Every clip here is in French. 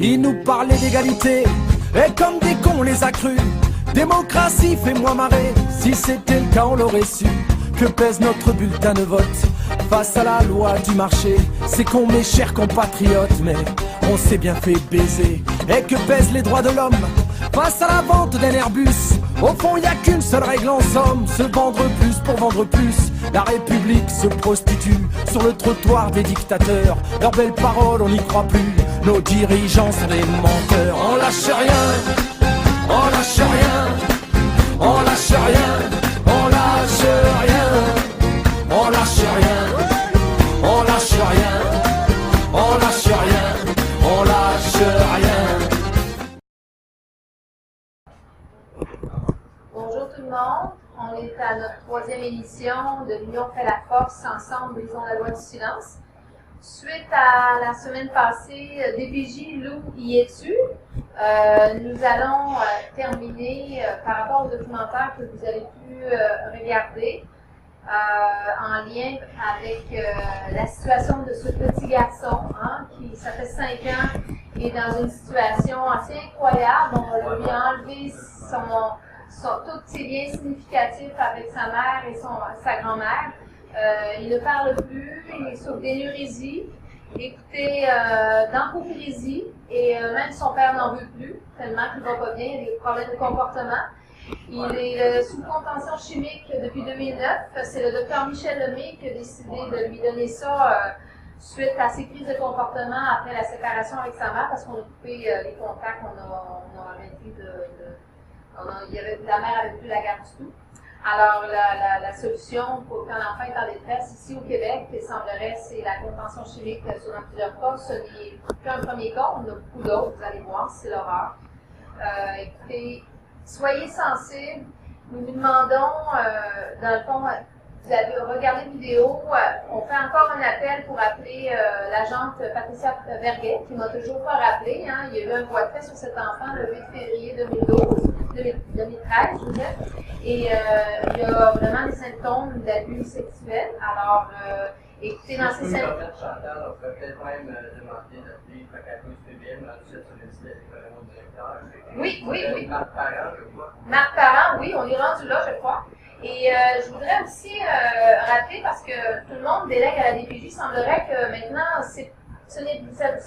Ils nous parlaient d'égalité, et comme des cons on les a crus. Démocratie, fais-moi marrer, si c'était le cas on l'aurait su. Que pèse notre bulletin de vote face à la loi du marché? C'est con mes chers compatriotes, mais on s'est bien fait baiser. Et que pèsent les droits de l'homme face à la vente d'un Airbus? Au fond y a qu'une seule règle en somme, se vendre plus pour vendre plus. La République se prostitue sur le trottoir des dictateurs. Leurs belles paroles on n'y croit plus, nos dirigeants sont des menteurs. On lâche rien, on lâche rien, on lâche rien, on lâche rien, on lâche rien, on lâche rien, on lâche rien, on lâche rien. Bonjour tout le monde, on est à notre troisième émission de l'Union fait la force, ensemble brisons la loi du silence. Suite à la semaine passée, DPJ, Lou, y es-tu? Nous allons terminer par rapport au documentaire que vous avez pu regarder en lien avec la situation de ce petit garçon qui, ça fait 5 ans, est dans une situation assez incroyable. On lui a enlevé tous ses liens significatifs avec sa mère et sa grand-mère. Il ne parle plus, il est sur d'énurésie, écoutez, d'hypocrisie, et même son père n'en veut plus, tellement qu'il va pas bien, il a des problèmes de comportement. Il est sous contention chimique depuis 2009. C'est le docteur Michel Lemay qui a décidé de lui donner ça suite à ses crises de comportement après la séparation avec sa mère, parce qu'on a coupé les contacts, on a arrêté la mère avait plus la garde du tout. Alors, la solution pour qu'un enfant est en détresse ici au Québec, il semblerait, c'est la contention chimique sur plusieurs cas. Ce n'est qu'un premier cas, on a beaucoup d'autres, vous allez voir, c'est l'horreur. Écoutez, soyez sensibles. Nous vous demandons, dans le fond, vous avez regardé la vidéo, on fait encore un appel pour appeler l'agente Patricia Verguet, qui m'a toujours pas rappelé. Il y a eu un voie-fait sur cet enfant le 8 février 2013, je veux dire. Et il y a vraiment des symptômes d'abus sexuels. Alors, écoutez, dans ces symptômes. Chantal, on peut peut-être même demander d'appeler Pacato Stébile, dans le site sur le site du directeur. Oui. Marc Parent, je crois. Marc Parent, oui, on est rendu là, je crois. Et je voudrais aussi rappeler, parce que tout le monde délègue à la DPJ, il semblerait que maintenant, ça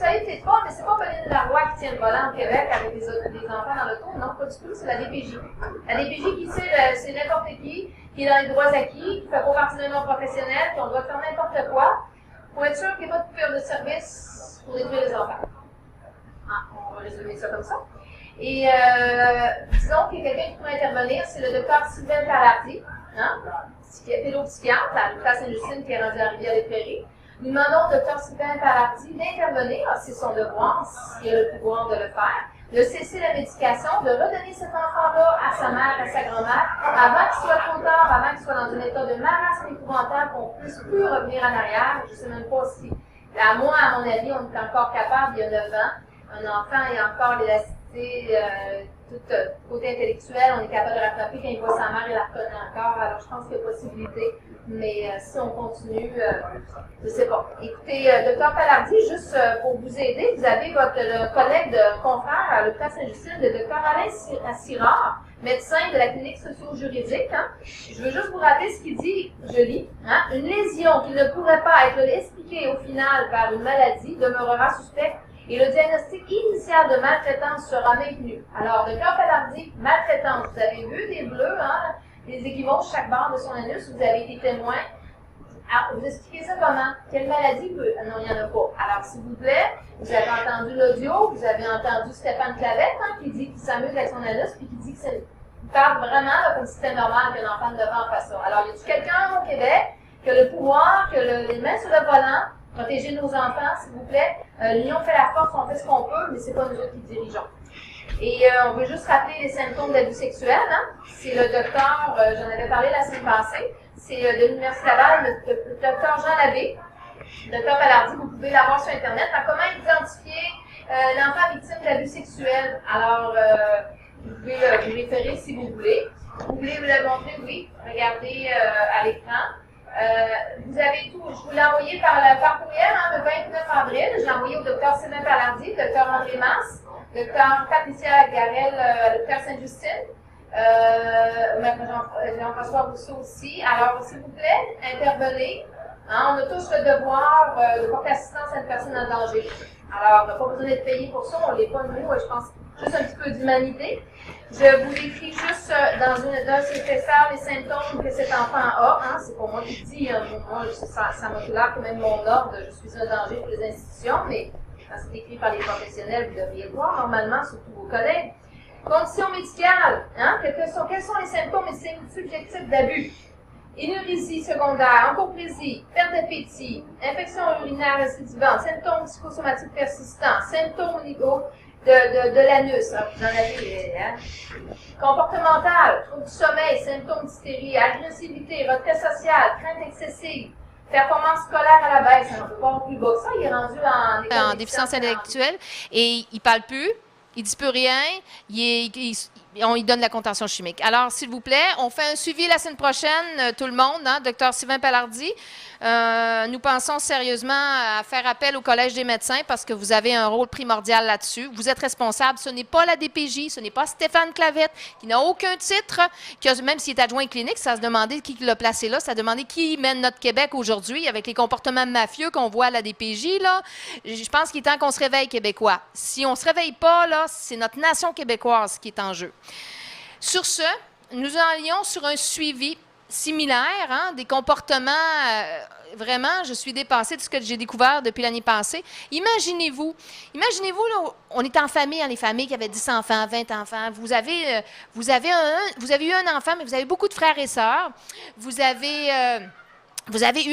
a été pas, mais c'est pas Pauline Laroy qui tient le volant au Québec avec des enfants dans l'auto, non, pas du tout, c'est la DPJ. La DPJ qui c'est n'importe qui est dans les droits acquis, qui fait pas partie d'un nom professionnel, qu'on doit faire n'importe quoi, pour être sûr qu'il n'y ait pas de coupure de service pour détruire les enfants. On va résumer ça comme ça. Et disons qu'il y a quelqu'un qui pourrait intervenir, c'est le docteur Sylvain Palardy, pédopsychiatre à l'hôpital Sainte-Justine qui est rendu à Rivière-des-Prairies. Nous demandons au docteur Sylvain Palardy d'intervenir, c'est son devoir, s'il a le pouvoir de le faire, de cesser la médication, de redonner cet enfant-là à sa mère, à sa grand-mère, avant qu'il soit trop tard, avant qu'il soit dans un état de marasme épouvantable, qu'on ne puisse plus revenir en arrière. Je ne sais même pas si, moi, à mon avis, on est encore capable, il y a 9 ans, un enfant a encore l'élasticité, tout côté intellectuel, on est capable de rattraper quand il voit sa mère, il la reconnaît encore, alors je pense qu'il y a possibilité, mais si on continue, je ne sais pas. Écoutez, docteur Palardy, juste pour vous aider, vous avez le collègue de confrère à l'hôpital Sainte-Justine, le docteur Alain Sirard, médecin de la clinique socio-juridique. Je veux juste vous rappeler ce qu'il dit, je lis, une lésion qui ne pourrait pas être expliquée au final par une maladie demeurera suspecte et le diagnostic initial de maltraitance sera maintenu. Alors, docteur Palardy, maltraitance, vous avez vu des bleus, des équivoques chaque barre de son anus, vous avez été témoin. Alors, vous expliquez ça comment? Quelle maladie peut? Non, il n'y en a pas. Alors, s'il vous plaît, vous avez entendu l'audio, vous avez entendu Stéphane Clavette, qui dit qu'il s'amuse avec son anus, puis qui dit que c'est. Il parle vraiment là, comme si c'était normal qu'un enfant de 9 ans fasse ça. Alors, y a-t-il quelqu'un au Québec qui a le pouvoir, qui a les mains sur le volant, protéger nos enfants, s'il vous plaît? L'Union fait la force, on fait ce qu'on peut, mais c'est pas nous autres qui dirigeons. Et on veut juste rappeler les symptômes d'abus sexuels. C'est le docteur, j'en avais parlé la semaine passée, c'est de l'Université Laval, le docteur Jean Labbé. Docteur Palardy, vous pouvez l'avoir sur Internet. Comment identifier l'enfant victime d'abus sexuels? Alors, vous pouvez vous référer si vous voulez. Vous voulez vous le montrer? Oui. Regardez à l'écran. Vous avez tout, je vous l'ai envoyé par courriel le 29 avril. Je l'ai envoyé au Dr Sylvain Palardy, Dr André Masse, Dr Patricia Garel, Dr Sainte-Justine, Jean-François Rousseau aussi. Alors, s'il vous plaît, intervenez. On a tous le devoir de porter assistance à une personne en danger. Alors, on n'a pas besoin d'être payé pour ça, on ne l'est pas nous, je pense juste un petit peu d'humanité. Je vous décris juste dans un CFSR les symptômes que cet enfant a. C'est pas moi qui le dis, moi, ça m'a clair que même mon ordre, je suis un danger pour les institutions, mais quand c'est écrit par les professionnels, vous devriez le voir normalement, surtout vos collègues. Conditions médicales, quels sont les symptômes et signes subjectifs d'abus? Énurésie secondaire, encopresie, perte d'appétit, infection urinaire récidivante, symptômes psychosomatiques persistants, symptômes au niveau de l'anus, vous en avez, comportemental, trouble du sommeil, symptômes d'hystérie, agressivité, retrait social, crainte excessive, performance scolaire à la baisse, on ne peut pas avoir plus bas que ça, il est rendu en déficience intellectuelle et il ne parle plus. Il ne dit plus rien, on lui donne la contention chimique. Alors, s'il vous plaît, on fait un suivi la semaine prochaine, tout le monde, Dr Sylvain Palardy. Nous pensons sérieusement à faire appel au Collège des médecins parce que vous avez un rôle primordial là-dessus. Vous êtes responsable. Ce n'est pas la DPJ, ce n'est pas Stéphane Clavette, qui n'a aucun titre, même s'il est adjoint clinique, ça se demandait qui l'a placé là, ça se demandait qui mène notre Québec aujourd'hui avec les comportements mafieux qu'on voit à la DPJ. Là. Je pense qu'il est temps qu'on se réveille, Québécois. Si on ne se réveille pas, là, c'est notre nation québécoise qui est en jeu. Sur ce, nous allions sur un suivi similaire, des comportements, vraiment, je suis dépassée de ce que j'ai découvert depuis l'année passée. Imaginez-vous, là, on est en famille, les familles qui avaient 10 enfants, 20 enfants. Vous avez eu un enfant, mais vous avez beaucoup de frères et sœurs. Vous avez eu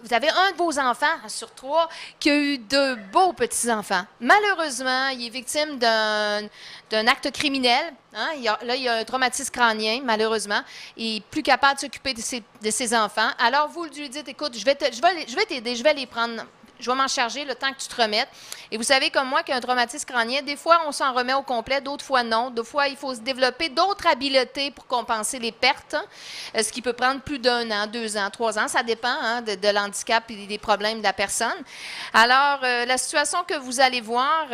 vous avez un de vos enfants sur 3 qui a eu de beaux petits-enfants. Malheureusement, il est victime d'un acte criminel. Il y a un traumatisme crânien, malheureusement. Il n'est plus capable de s'occuper de ses enfants. Alors, vous lui dites, écoute, je vais t'aider, je vais les prendre. Je vais m'en charger le temps que tu te remettes. Et vous savez comme moi qu'un traumatisme crânien, des fois, on s'en remet au complet, d'autres fois, non. D'autres fois, il faut se développer d'autres habiletés pour compenser les pertes, ce qui peut prendre plus d'1 an, 2 ans, 3 ans. Ça dépend de l'handicap et des problèmes de la personne. Alors, la situation que vous allez voir...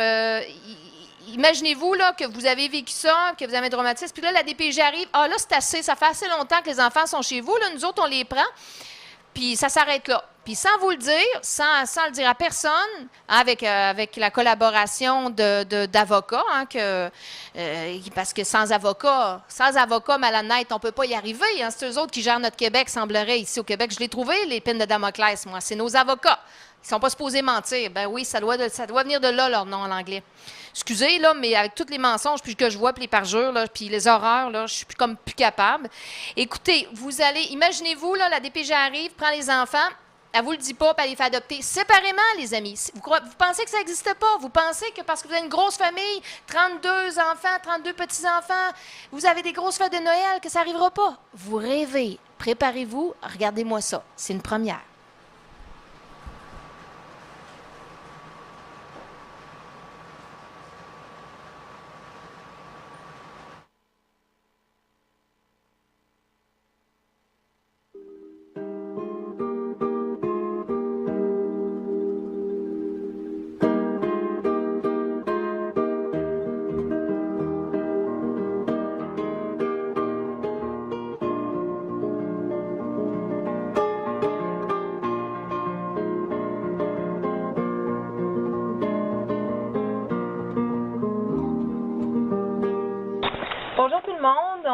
Imaginez-vous là, que vous avez vécu ça, que vous avez un traumatisme, puis là, la DPJ arrive. Ah là, c'est assez, ça fait assez longtemps que les enfants sont chez vous. Là, nous autres, on les prend, puis ça s'arrête là. Puis sans vous le dire, sans le dire à personne, avec la collaboration d'avocats, parce que sans avocat, malhonnête, on ne peut pas y arriver. C'est eux autres qui gèrent notre Québec, semblerait, ici au Québec. Je l'ai trouvé, les peines de Damoclès, moi. C'est nos avocats. Ils ne sont pas supposés mentir. Ben oui, ça doit venir de là, leur nom en anglais. Excusez, là, mais avec tous les mensonges puis que je vois, puis les parjures, là, puis les horreurs, là, je suis plus capable. Écoutez, imaginez-vous, là, la DPJ arrive, prend les enfants, elle vous le dit pas, puis elle les fait adopter séparément, les amis. Vous pensez que ça n'existe pas? Vous pensez que parce que vous avez une grosse famille, 32 enfants, 32 petits-enfants, vous avez des grosses fêtes de Noël, que ça n'arrivera pas? Vous rêvez. Préparez-vous, regardez-moi ça. C'est une première.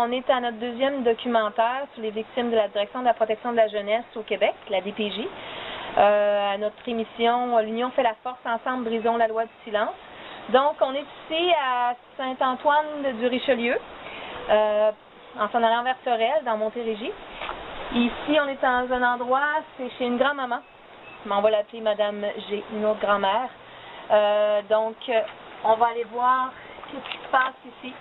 On est à notre deuxième documentaire sur les victimes de la Direction de la protection de la jeunesse au Québec, la DPJ. À notre émission « L'Union fait la force, ensemble, brisons la loi du silence ». Donc, on est ici à Saint-Antoine-du-Richelieu, en s'en allant vers Sorel, dans Montérégie. Ici, on est dans un endroit, c'est chez une grand-maman. On va l'appeler Madame G, une autre grand-mère. Donc, on va aller voir ce qui se passe ici.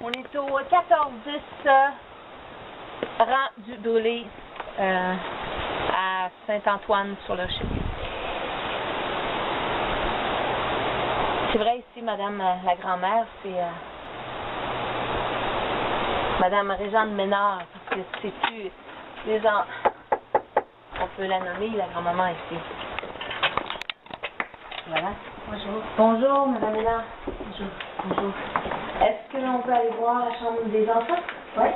On est au 1410 rang du Dolé à Saint-Antoine-sur-le-Richelieu. C'est vrai ici, Madame la grand-mère, Madame Marie-Jeanne Ménard, parce que c'est plus les enfants. On peut la nommer, la grand-maman ici. Voilà. Bonjour. Bonjour, Madame Ménard. Bonjour. Bonjour. Est-ce que l'on peut aller voir la chambre des enfants? Oui.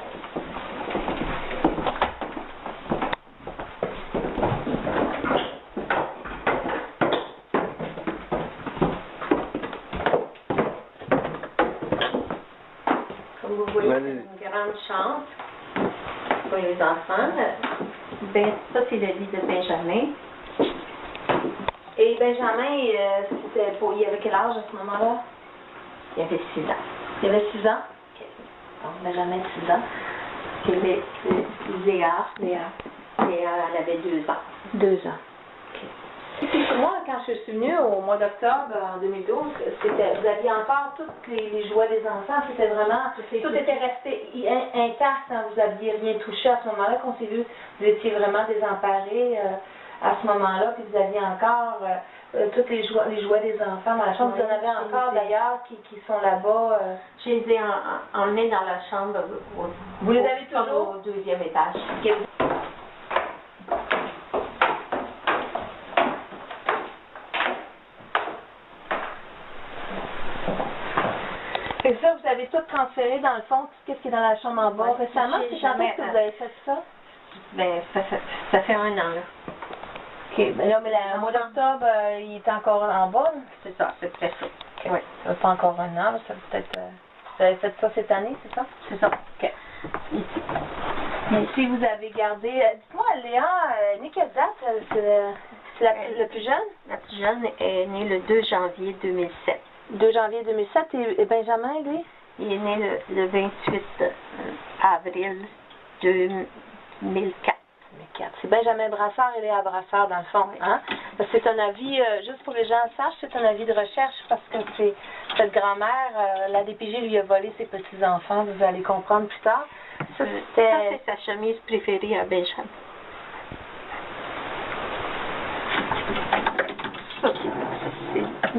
Comme vous voyez, c'est une grande chambre pour les enfants. Ben, ça, c'est le lit de Benjamin. Et Benjamin, il avait quel âge à ce moment-là? Il avait 6 ans. Il avait 6 ans? Okay. Donc, Benjamin, 6 ans. Il y avait Léa, elle avait 2 ans. 2 ans. Okay. Moi, quand je suis venue au mois d'octobre en 2012, vous aviez encore tous les jouets des enfants. C'était vraiment, tout était resté intact. Hein, vous n'aviez rien touché à ce moment-là. Qu'on s'est vu, vous étiez vraiment désemparés à ce moment-là. Puis vous aviez encore tous les jouets des enfants dans la chambre. Vous en avez encore d'ailleurs qui sont là-bas. Je les ai emmenés dans la chambre. Vous les avez toujours? Au 2e étage. Okay. Et ça, vous avez tout transféré dans le fond, qu'est-ce qui est dans la chambre en bas récemment? C'est jamais que vous avez fait ça? Ben, ça fait 1 an, là. OK, ben là, mais le mois d'octobre, il est encore en bas? C'est ça, c'est très ça. Okay. Oui, ça fait encore 1 an, ça peut-être... vous avez fait ça cette année, c'est ça? C'est ça. OK. Ici, vous avez gardé... dites-moi, Léa, née quelle date? C'est la plus jeune? La plus jeune est née le 2 janvier 2007. 2 janvier 2007, et Benjamin, lui? Il est né le 28 avril 2004. C'est Benjamin Brassard et Léa Brassard, dans le fond. Hein? C'est un avis, juste pour que les gens sachent, c'est un avis de recherche parce que cette grand-mère, la DPJ lui a volé ses petits-enfants, vous allez comprendre plus tard. Ça, c'est sa chemise préférée à Benjamin. Ça, c'est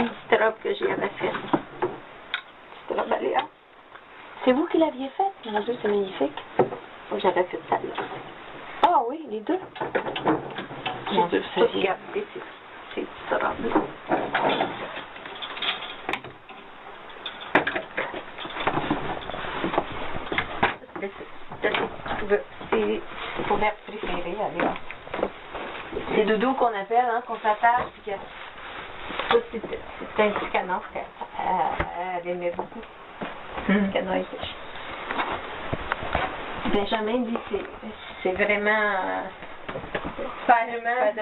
une petite robe que j'y avais faite. Petite robe à Léa. C'est vous qui l'aviez faite? Mon Dieu, c'est magnifique. J'avais fait ça là. Ah oui, les deux. J'ai tout gardé ces petites robes-là. C'est son verbe préféré, Léa. Les doudous qu'on appelle, hein, qu'on s'attache, puis que... Ça, c'est un petit canon qu'elle aimait beaucoup. Le canon était chic. Benjamin dit que c'est vraiment... Spider-Man,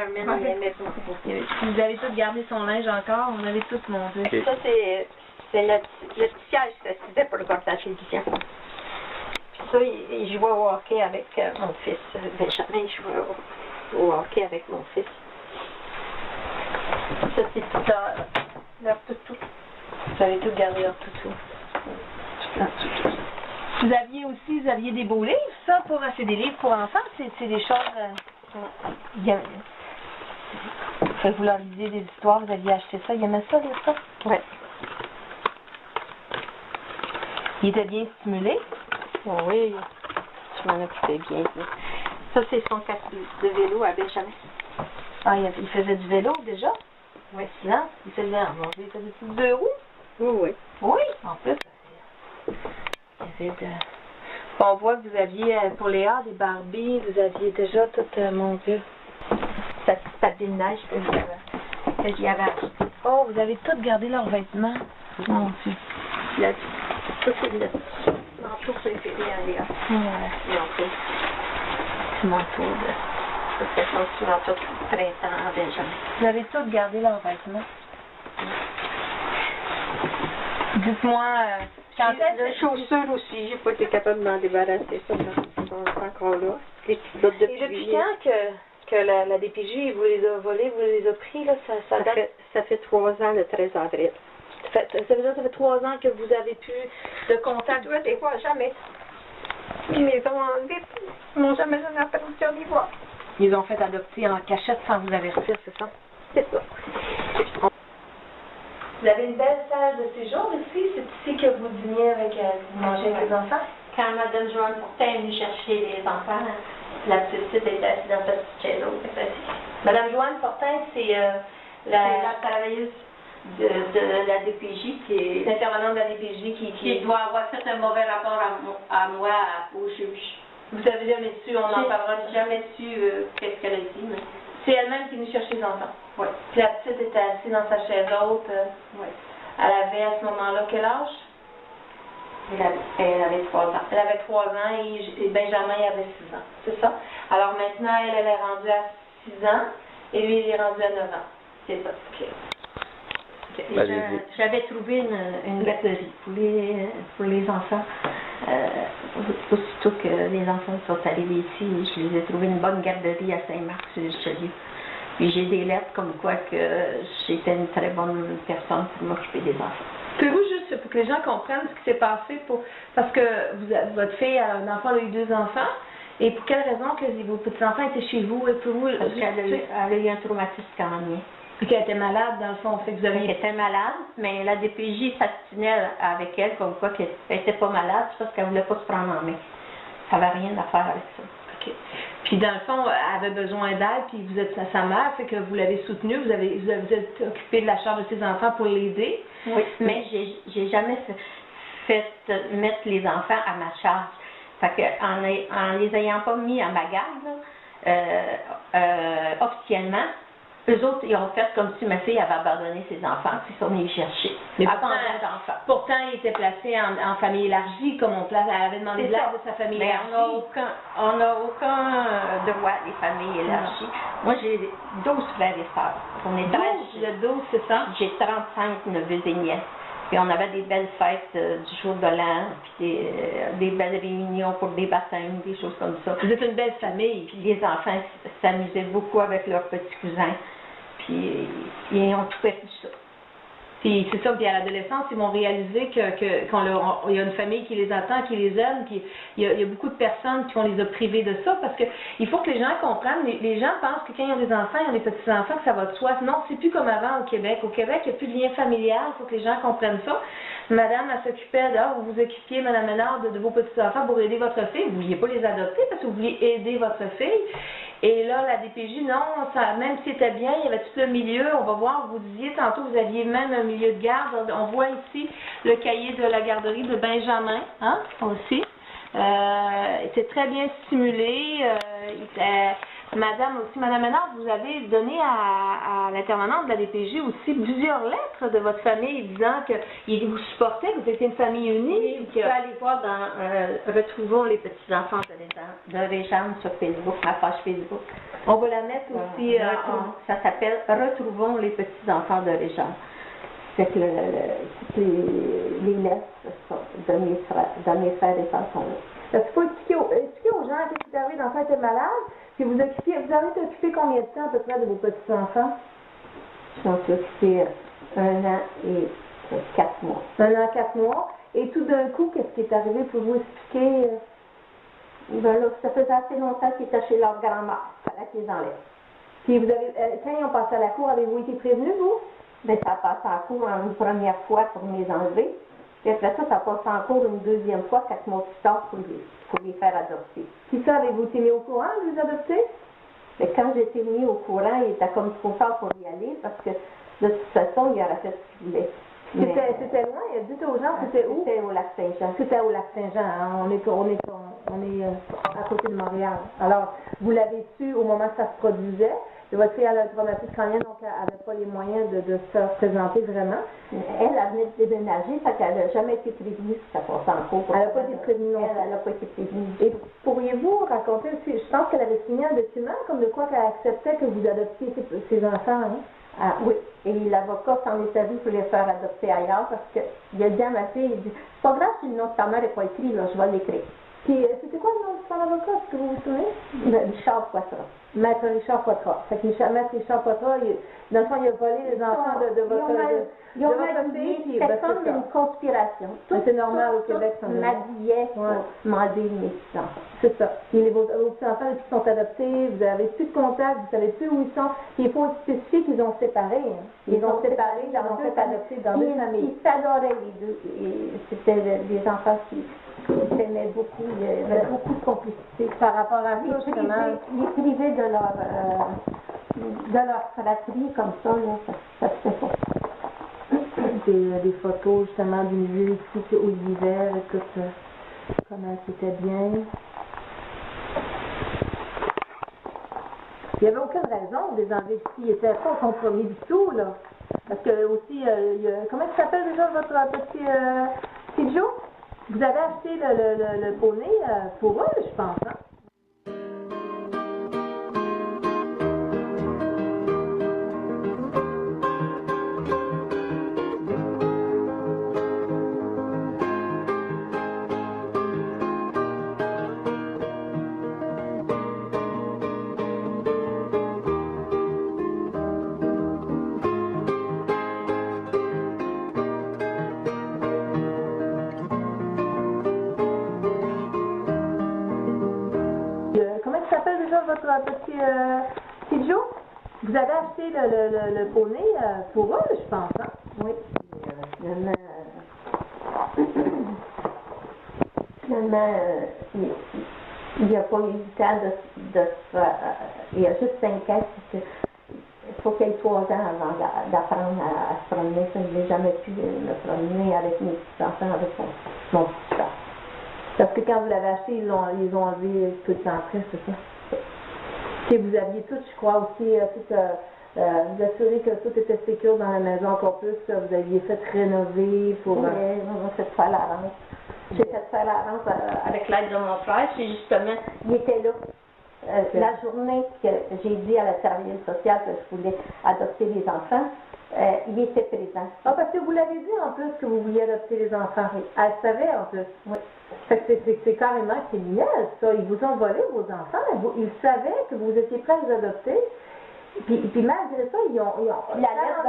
il aimait beaucoup. Vous avez tous gardé son linge encore? On avait tous monté. Okay. Ça, c'est le petit siège qui s'assisait pour regarder la télévision. Puis ça, il jouait au hockey avec mon fils. Benjamin, il jouait au hockey avec mon fils. Ça, c'est tout leur toutou. Vous avez tout gardé leur toutou. Leur toutou. Vous aviez des beaux livres, ça, c'est des livres pour enfants, c'est des choses... vous leur lisiez des histoires, vous aviez acheté ça, il aimait ça, lire ça? Oui. Il était bien stimulé? Oh, oui, je m'en occupais bien. Ça, c'est son casque de vélo à Benjamin. Ah, il faisait du vélo déjà? Oui. Là, il faisait des petites 2 roues? Oui, oui. Oui, en plus. On voit que vous aviez, pour Léa, des Barbies, vous aviez déjà tout, mon Dieu. Sa petite patinage que j'y avais acheté. Oh, vous avez toutes gardé leurs vêtements. Mon Dieu. Ça, c'est le manteau préféré à Léa. C'est mon manteau ça, c'est son petit manteau de printemps à Benjamin. Vous avez toutes gardé leurs vêtements. Dites-moi... Les chaussures aussi, j'ai pas été capable de m'en débarrasser, ça, ils sont encore là. Les petites bottes de pluie. Et depuis quand que la DPJ vous les a volés, vous les a pris, là, ça fait 3 ans, le 13 avril. Ça veut dire que ça fait 3 ans que vous avez plus de contact? Oui, des fois, jamais. Ils les ont enlevés, ils m'ont jamais donné la permission d'y voir. Ils ont fait adopter en cachette sans vous avertir, c'est ça? C'est ça. Vous avez une belle salle de séjour ici? C'est ici que vous dîniez avec, vous mangez avec les enfants? quand Mme Joanne Fortin est venue chercher les enfants, la petite fille était assise dans sa petite chaise haute. Mme Joanne Fortin, c'est la travailleuse de la DPJ, qui est l'intervenante de la DPJ qui doit avoir fait un mauvais rapport à moi au juge. Vous avez jamais su, on n'en parlera jamais su qu'est-ce qu'elle a dit, mais c'est elle-même qui est venue chercher les enfants. Oui. Puis la petite était assise dans sa chaise haute. Oui. Elle avait à ce moment-là quel âge? Elle avait 3 ans. Elle avait 3 ans et Benjamin il avait 6 ans. C'est ça? Alors maintenant, elle est rendue à 6 ans et lui, il est rendu à 9 ans. C'est ça. OK. J'avais trouvé une garderie pour les enfants. Aussitôt que les enfants sont arrivés ici, je les ai trouvés une bonne garderie à Saint-Marc-sur-Richelieu. Puis j'ai des lettres comme quoi que j'étais une très bonne personne pour m'occuper des enfants. Pouvez-vous juste, pour que les gens comprennent ce qui s'est passé, parce que votre fille, elle a eu 2 enfants, et pour quelle raison que vos petits-enfants étaient chez vous? Et pour vous, parce qu'elle a eu un traumatisme crânien. Puis qu'elle était malade, dans le fond, fait que vous avez... Elle était malade, mais la DPJ s'astinait avec elle comme quoi qu'elle n'était pas malade, parce qu'elle ne voulait pas se prendre en main. Ça n'avait rien à faire avec ça. OK. Puis dans le fond, elle avait besoin d'aide, puis vous êtes sa mère, fait que vous l'avez soutenue, vous êtes occupé de la charge de ses enfants pour l'aider. Oui, mais j'ai jamais fait mettre les enfants à ma charge. Fait que en les ayant pas mis à ma garde, officiellement, eux autres, ils ont fait comme si ma fille avait abandonné ses enfants, puis ils sont venus chercher. Mais pourtant, ils étaient placés en famille élargie, comme elle avait demandé de l'aide de sa famille élargie. On n'a aucun droit, les familles élargies. Moi, j'ai 12 frères et sœurs. On est 12, c'est ça? J'ai 35 neveux et nièces. Puis on avait des belles fêtes du jour de l'an, puis des belles réunions pour des baptêmes, des choses comme ça. Vous êtes une belle famille. Puis les enfants s'amusaient beaucoup avec leurs petits cousins. Puis ils ont tout perdu ça. Puis c'est ça, puis à l'adolescence, ils vont réaliser qu'il y a une famille qui les attend, qui les aime, puis il y a beaucoup de personnes qui vont les a privés de ça, parce que il faut que les gens comprennent, les gens pensent que quand ils ont des enfants, ils ont des petits-enfants, que ça va de soi. Non, c'est plus comme avant au Québec. Au Québec, il n'y a plus de lien familial, il faut que les gens comprennent ça. Madame, elle s'occupait vous vous occupiez, Madame Ménard, de vos petits-enfants pour aider votre fille. Vous ne vouliez pas les adopter parce que vous vouliez aider votre fille. Et là, la DPJ, non, même si c'était bien, il y avait tout le milieu. On va voir, vous disiez tantôt, vous aviez même un milieu de garde. On voit ici le cahier de la garderie de Benjamin, hein, aussi. Il était très bien stimulé. Madame Ménard, vous avez donné à l'intervenante de la DPJ aussi plusieurs lettres de votre famille disant qu'ils vous supportaient, que vous étiez une famille unie. Oui, vous pouvez aller voir dans Retrouvons les petits-enfants de Réjeanne sur Facebook, ma page Facebook. On va la mettre aussi. Ça s'appelle Retrouvons les petits-enfants de Réjeanne. C'est que les lettres de mes frères et sœurs sont là. Est-ce qu'il faut expliquer aux gens qu'est-ce qui est arrivé, l'enfant était malade, puis vous avez été occupé combien de temps à peu près de vos petits-enfants? Ils sont occupés 1 an et 4 mois. 1 an et 4 mois. Et tout d'un coup, qu'est-ce qui est arrivé? Pouvez-vous expliquer? Ben là, ça faisait assez longtemps qu'ils étaient chez leur grand-mère. Il fallait qu'ils les enlèvent. Puis quand ils ont passé à la cour, avez-vous été prévenus, vous? Ben, ça a passé en cour une première fois pour les enlever. Puis après ça passe en cours une deuxième fois, 4 mois plus tard, pour les faire adopter. Puis ça, avez-vous été mis au courant de les adopter? Mais quand j'ai été mis au courant, il était comme trop tard pour y aller, parce que de toute façon, il aurait fait ce qu'il voulait. C'était loin? Dites aux gens, c'était où? C'était au Lac-Saint-Jean. C'était au Lac-Saint-Jean, hein? On est à côté de Montréal. Alors, vous l'avez su au moment que ça se produisait. Votre fille a un traumatisme crânien, donc elle n'avait pas les moyens de se présenter vraiment. Elle venait de déménager, fait qu'elle n'a jamais été prévenue si ça passait en cours. Elle n'a pas été prévenue non plus. Elle n'a pas été prévenue. Et pourriez-vous raconter aussi, je pense qu'elle avait signé un document comme de quoi qu'elle acceptait que vous adoptiez ses enfants, hein? Ah, oui, et l'avocat s'en est servi pour les faire adopter ailleurs parce qu'il a dit à ma fille, il dit, c'est pas grave si le nom de ta mère n'est pas écrit, là, je vais l'écrire. Puis c'était quoi le nom de son avocat, est-ce que vous vous souvenez? Richard Poitras. Maître Richard Poitras. Fait que Maître Richard Poitras, dans le fond, il a volé les enfants de votre Ils ont dit que c'était comme une conspiration. C'est normal au Québec. Tout m'habillait pour demander mes enfants. C'est ça. Puis vos petits-enfants, depuis qu'ils sont adoptés, vous n'avez plus de contact, vous ne savez plus où ils sont. Puis il faut spécifier qu'ils ont séparé. Hein. Ils ont séparé, ils ont fait adopter dans deux familles. Ils s'adoraient les deux. C'était des enfants qui s'aimaient beaucoup. Il y avait beaucoup de complicité. Par rapport à ça, justement. Les privés de leur fratrie, comme ça, là, ça se fait pas. Des photos, justement, du milieu ici où ils vivaient, écoute, comment c'était bien. Il n'y avait aucune raison de les enlever ici. Ils n'étaient pas compromis du tout, là. Parce que aussi, comment ça s'appelle déjà votre petit Joe? Vous avez acheté le poney pour eux, je pense, hein? Comment ça s'appelle déjà votre petit Joe? Vous avez acheté le poney pour eux, je pense, hein? Oui. Finalement, il n'y a pas eu le temps de se faire. Il y a juste 5 ans, parce que il faut qu'il y ait 3 ans avant d'apprendre à se promener. Je n'ai jamais pu me promener avec mes petits-enfants, avec mon petit frère. Parce que quand vous l'avez acheté, ils l'ont enlevé peu de temps après, c'est ça? Et vous aviez tout, je crois, aussi, vous assurez que tout était sécure dans la maison encore plus, vous aviez fait rénover pour... Oui, on a fait faire la rente. J'ai fait faire la rente avec l'aide de mon frère, puis justement, il était là. La journée que j'ai dit à la service sociale que je voulais adopter les enfants, il était présent. Ah, parce que vous l'avez dit en plus que vous vouliez adopter les enfants. Elle savait en plus. Oui. Fait que c'est carrément criminel, ça. Ils vous ont volé vos enfants. Ils savaient que vous étiez prêts à les adopter. Puis malgré ça, ils ont la lettre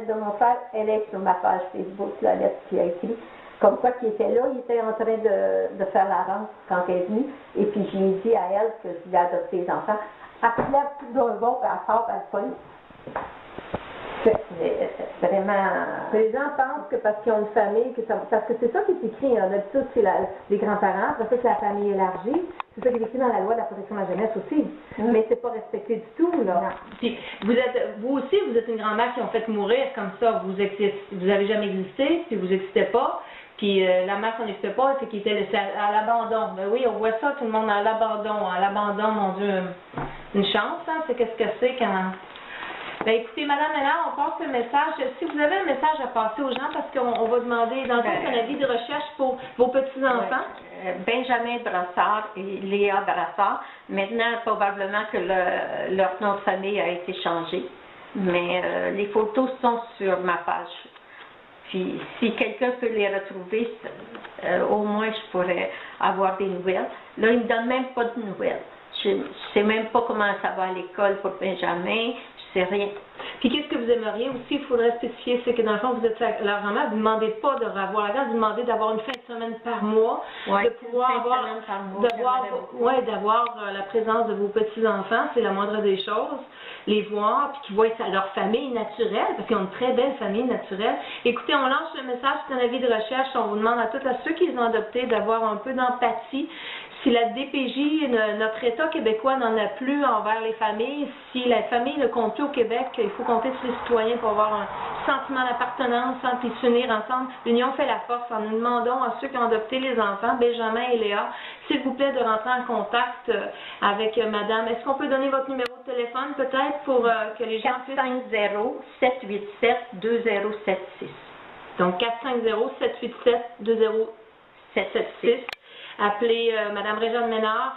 de mon frère, elle est sur ma page Facebook, la lettre qu'il a écrite. Comme quoi qu'il était là, il était en train de faire la rente quand elle est venue. Et puis j'ai dit à elle que je voulais adopter les enfants. Elle se lève tout d'un bond, puis elle sort, elle police. Vraiment. Les gens pensent que parce qu'ils ont une famille, parce que c'est ça qui est écrit, hein, d'habitude c'est les grands-parents, après ça c'est la famille élargie, c'est ça qui est écrit dans la loi de la protection de la jeunesse aussi, mais c'est pas respecté du tout, là. Non. Puis, vous aussi, vous êtes une grand-mère qui ont fait mourir comme ça, vous avez jamais existé, puis vous n'existez pas, puis la mère qui n'existait pas, c'est qu'il était laissé à l'abandon. Ben oui, on voit ça, tout le monde à l'abandon, mon Dieu, une chance, hein, c'est qu'est-ce que c'est quand... Ben écoutez, Madame Ménard, on passe le message. Si vous avez un message à passer aux gens, parce qu'on va demander, dans le fond, un avis de recherche pour vos petits-enfants. Benjamin Brassard et Léa Brassard. Maintenant, probablement que leur nom de famille a été changé. Mais les photos sont sur ma page. Puis, si quelqu'un peut les retrouver, au moins je pourrais avoir des nouvelles. Là, il ne me donne même pas de nouvelles. Je ne sais même pas comment ça va à l'école pour Benjamin. C'est rien. Puis qu'est-ce que vous aimeriez aussi, il faudrait spécifier, c'est que dans le fond, vous êtes la grand-mère, vous ne demandez pas de revoir la grâce, vous demandez d'avoir une fin de semaine par mois, de pouvoir d'avoir la présence de vos petits-enfants, c'est la moindre des choses, les voir, puis qu'ils voient leur famille naturelle, parce qu'ils ont une très belle famille naturelle. Écoutez, on lance le message, c'est un avis de recherche, on vous demande à ceux qui les ont adoptés d'avoir un peu d'empathie. Si la DPJ, notre État québécois n'en a plus envers les familles, si la famille ne compte plus au Québec, il faut compter sur les citoyens pour avoir un sentiment d'appartenance, puis s'unir ensemble. L'union fait la force. Nous demandons à ceux qui ont adopté les enfants, Benjamin et Léa, s'il vous plaît de rentrer en contact avec madame. Est-ce qu'on peut donner votre numéro de téléphone peut-être pour que les gens puissent... 450-787-2076. Donc 450-787-2076. Appelez Mme Réjeanne Ménard.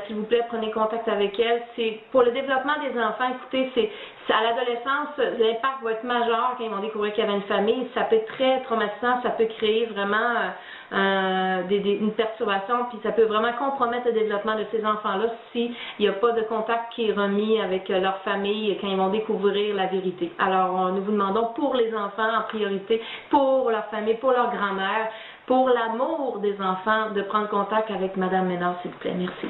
s'il vous plaît, prenez contact avec elle. C'est pour le développement des enfants. Écoutez, c'est à l'adolescence, l'impact va être majeur quand ils vont découvrir qu'il y avait une famille. Ça peut être très traumatisant, ça peut créer vraiment une perturbation, puis ça peut vraiment compromettre le développement de ces enfants-là s'il n'y a pas de contact qui est remis avec leur famille quand ils vont découvrir la vérité. Alors, nous vous demandons pour les enfants en priorité, pour leur famille, pour leur grand-mère, pour l'amour des enfants, de prendre contact avec Mme Ménard, s'il vous plaît. Merci.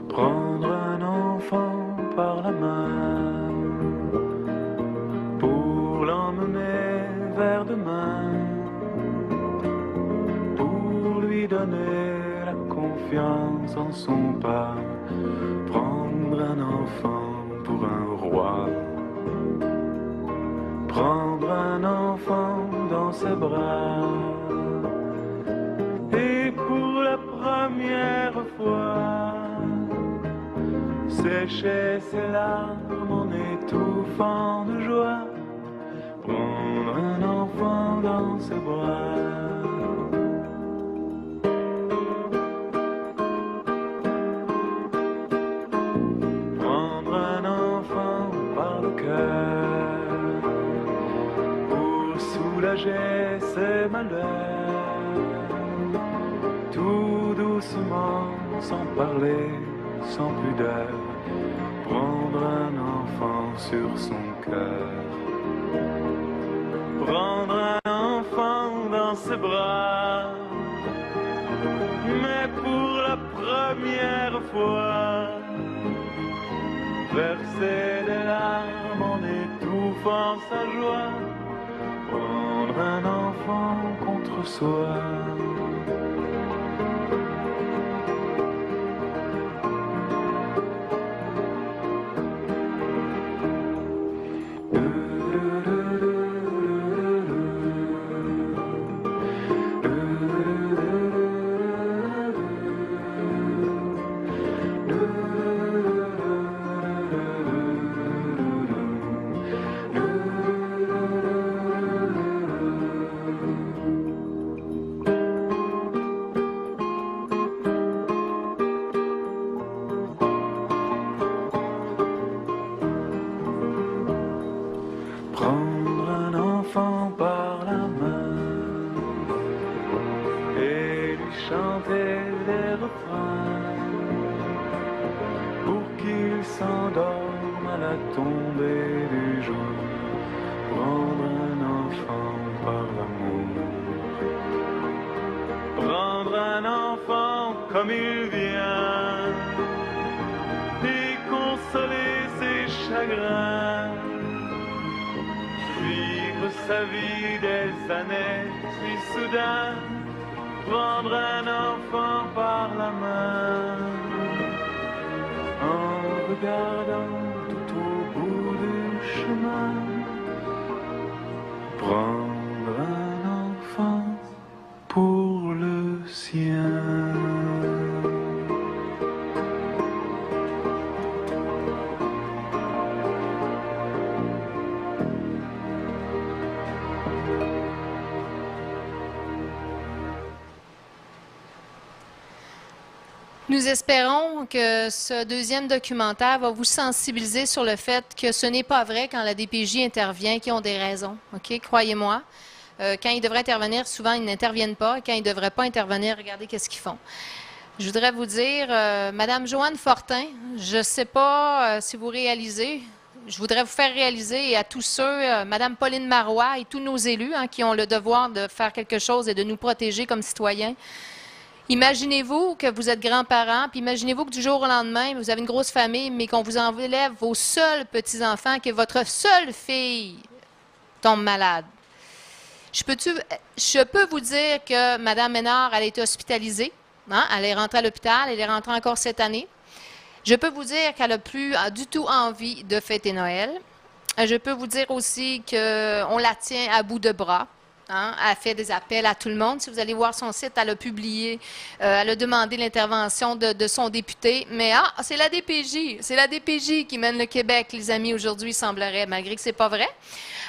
Prendre un enfant par la main pour l'emmener vers demain, pour lui donner la confiance en son pas. Prendre un enfant pour un roi, prendre un enfant dans ses bras, et pour la première fois sécher ses larmes en étouffant de joie, prendre un enfant dans ses bras. Prendre un enfant par le cœur pour soulager ses malheurs, tout doucement, sans parler, sans pudeur, prendre un enfant sur son cœur, prendre un enfant dans ses bras, mais pour la première fois, verser des larmes en étouffant sa joie, prendre un enfant contre soi. Prendre un enfant par la main et lui chanter des refrains pour qu'il s'endorme à la tombée du jour. Prendre un enfant par l'amour, prendre un enfant comme il vient et consoler ses chagrins, vivre sa vie des années, puis soudain prendre un enfant par la main, en regardant tout au bout du chemin, prendre un enfant pour le sien. Nous espérons que ce deuxième documentaire va vous sensibiliser sur le fait que ce n'est pas vrai quand la DPJ intervient qu'ils ont des raisons. OK? Croyez-moi. Quand ils devraient intervenir, souvent, ils n'interviennent pas. Quand ils ne devraient pas intervenir, regardez qu'est-ce qu'ils font. Je voudrais vous dire, Madame Joanne Fortin, je ne sais pas si vous réalisez, je voudrais vous faire réaliser, et à tous ceux, Madame Pauline Marois et tous nos élus qui ont le devoir de faire quelque chose et de nous protéger comme citoyens. Imaginez-vous que vous êtes grands-parents, puis imaginez-vous que du jour au lendemain, vous avez une grosse famille, mais qu'on vous enlève vos seuls petits-enfants, que votre seule fille tombe malade. Je peux vous dire que Mme Ménard, elle a été hospitalisée. Elle est rentrée à l'hôpital, elle est rentrée encore cette année. Je peux vous dire qu'elle n'a plus du tout envie de fêter Noël. Je peux vous dire aussi qu'on la tient à bout de bras. Elle fait des appels à tout le monde. Si vous allez voir son site, elle a publié, elle a demandé l'intervention de son député. Mais c'est la DPJ. C'est la DPJ qui mène le Québec, les amis, aujourd'hui, il semblerait, malgré que ce n'est pas vrai.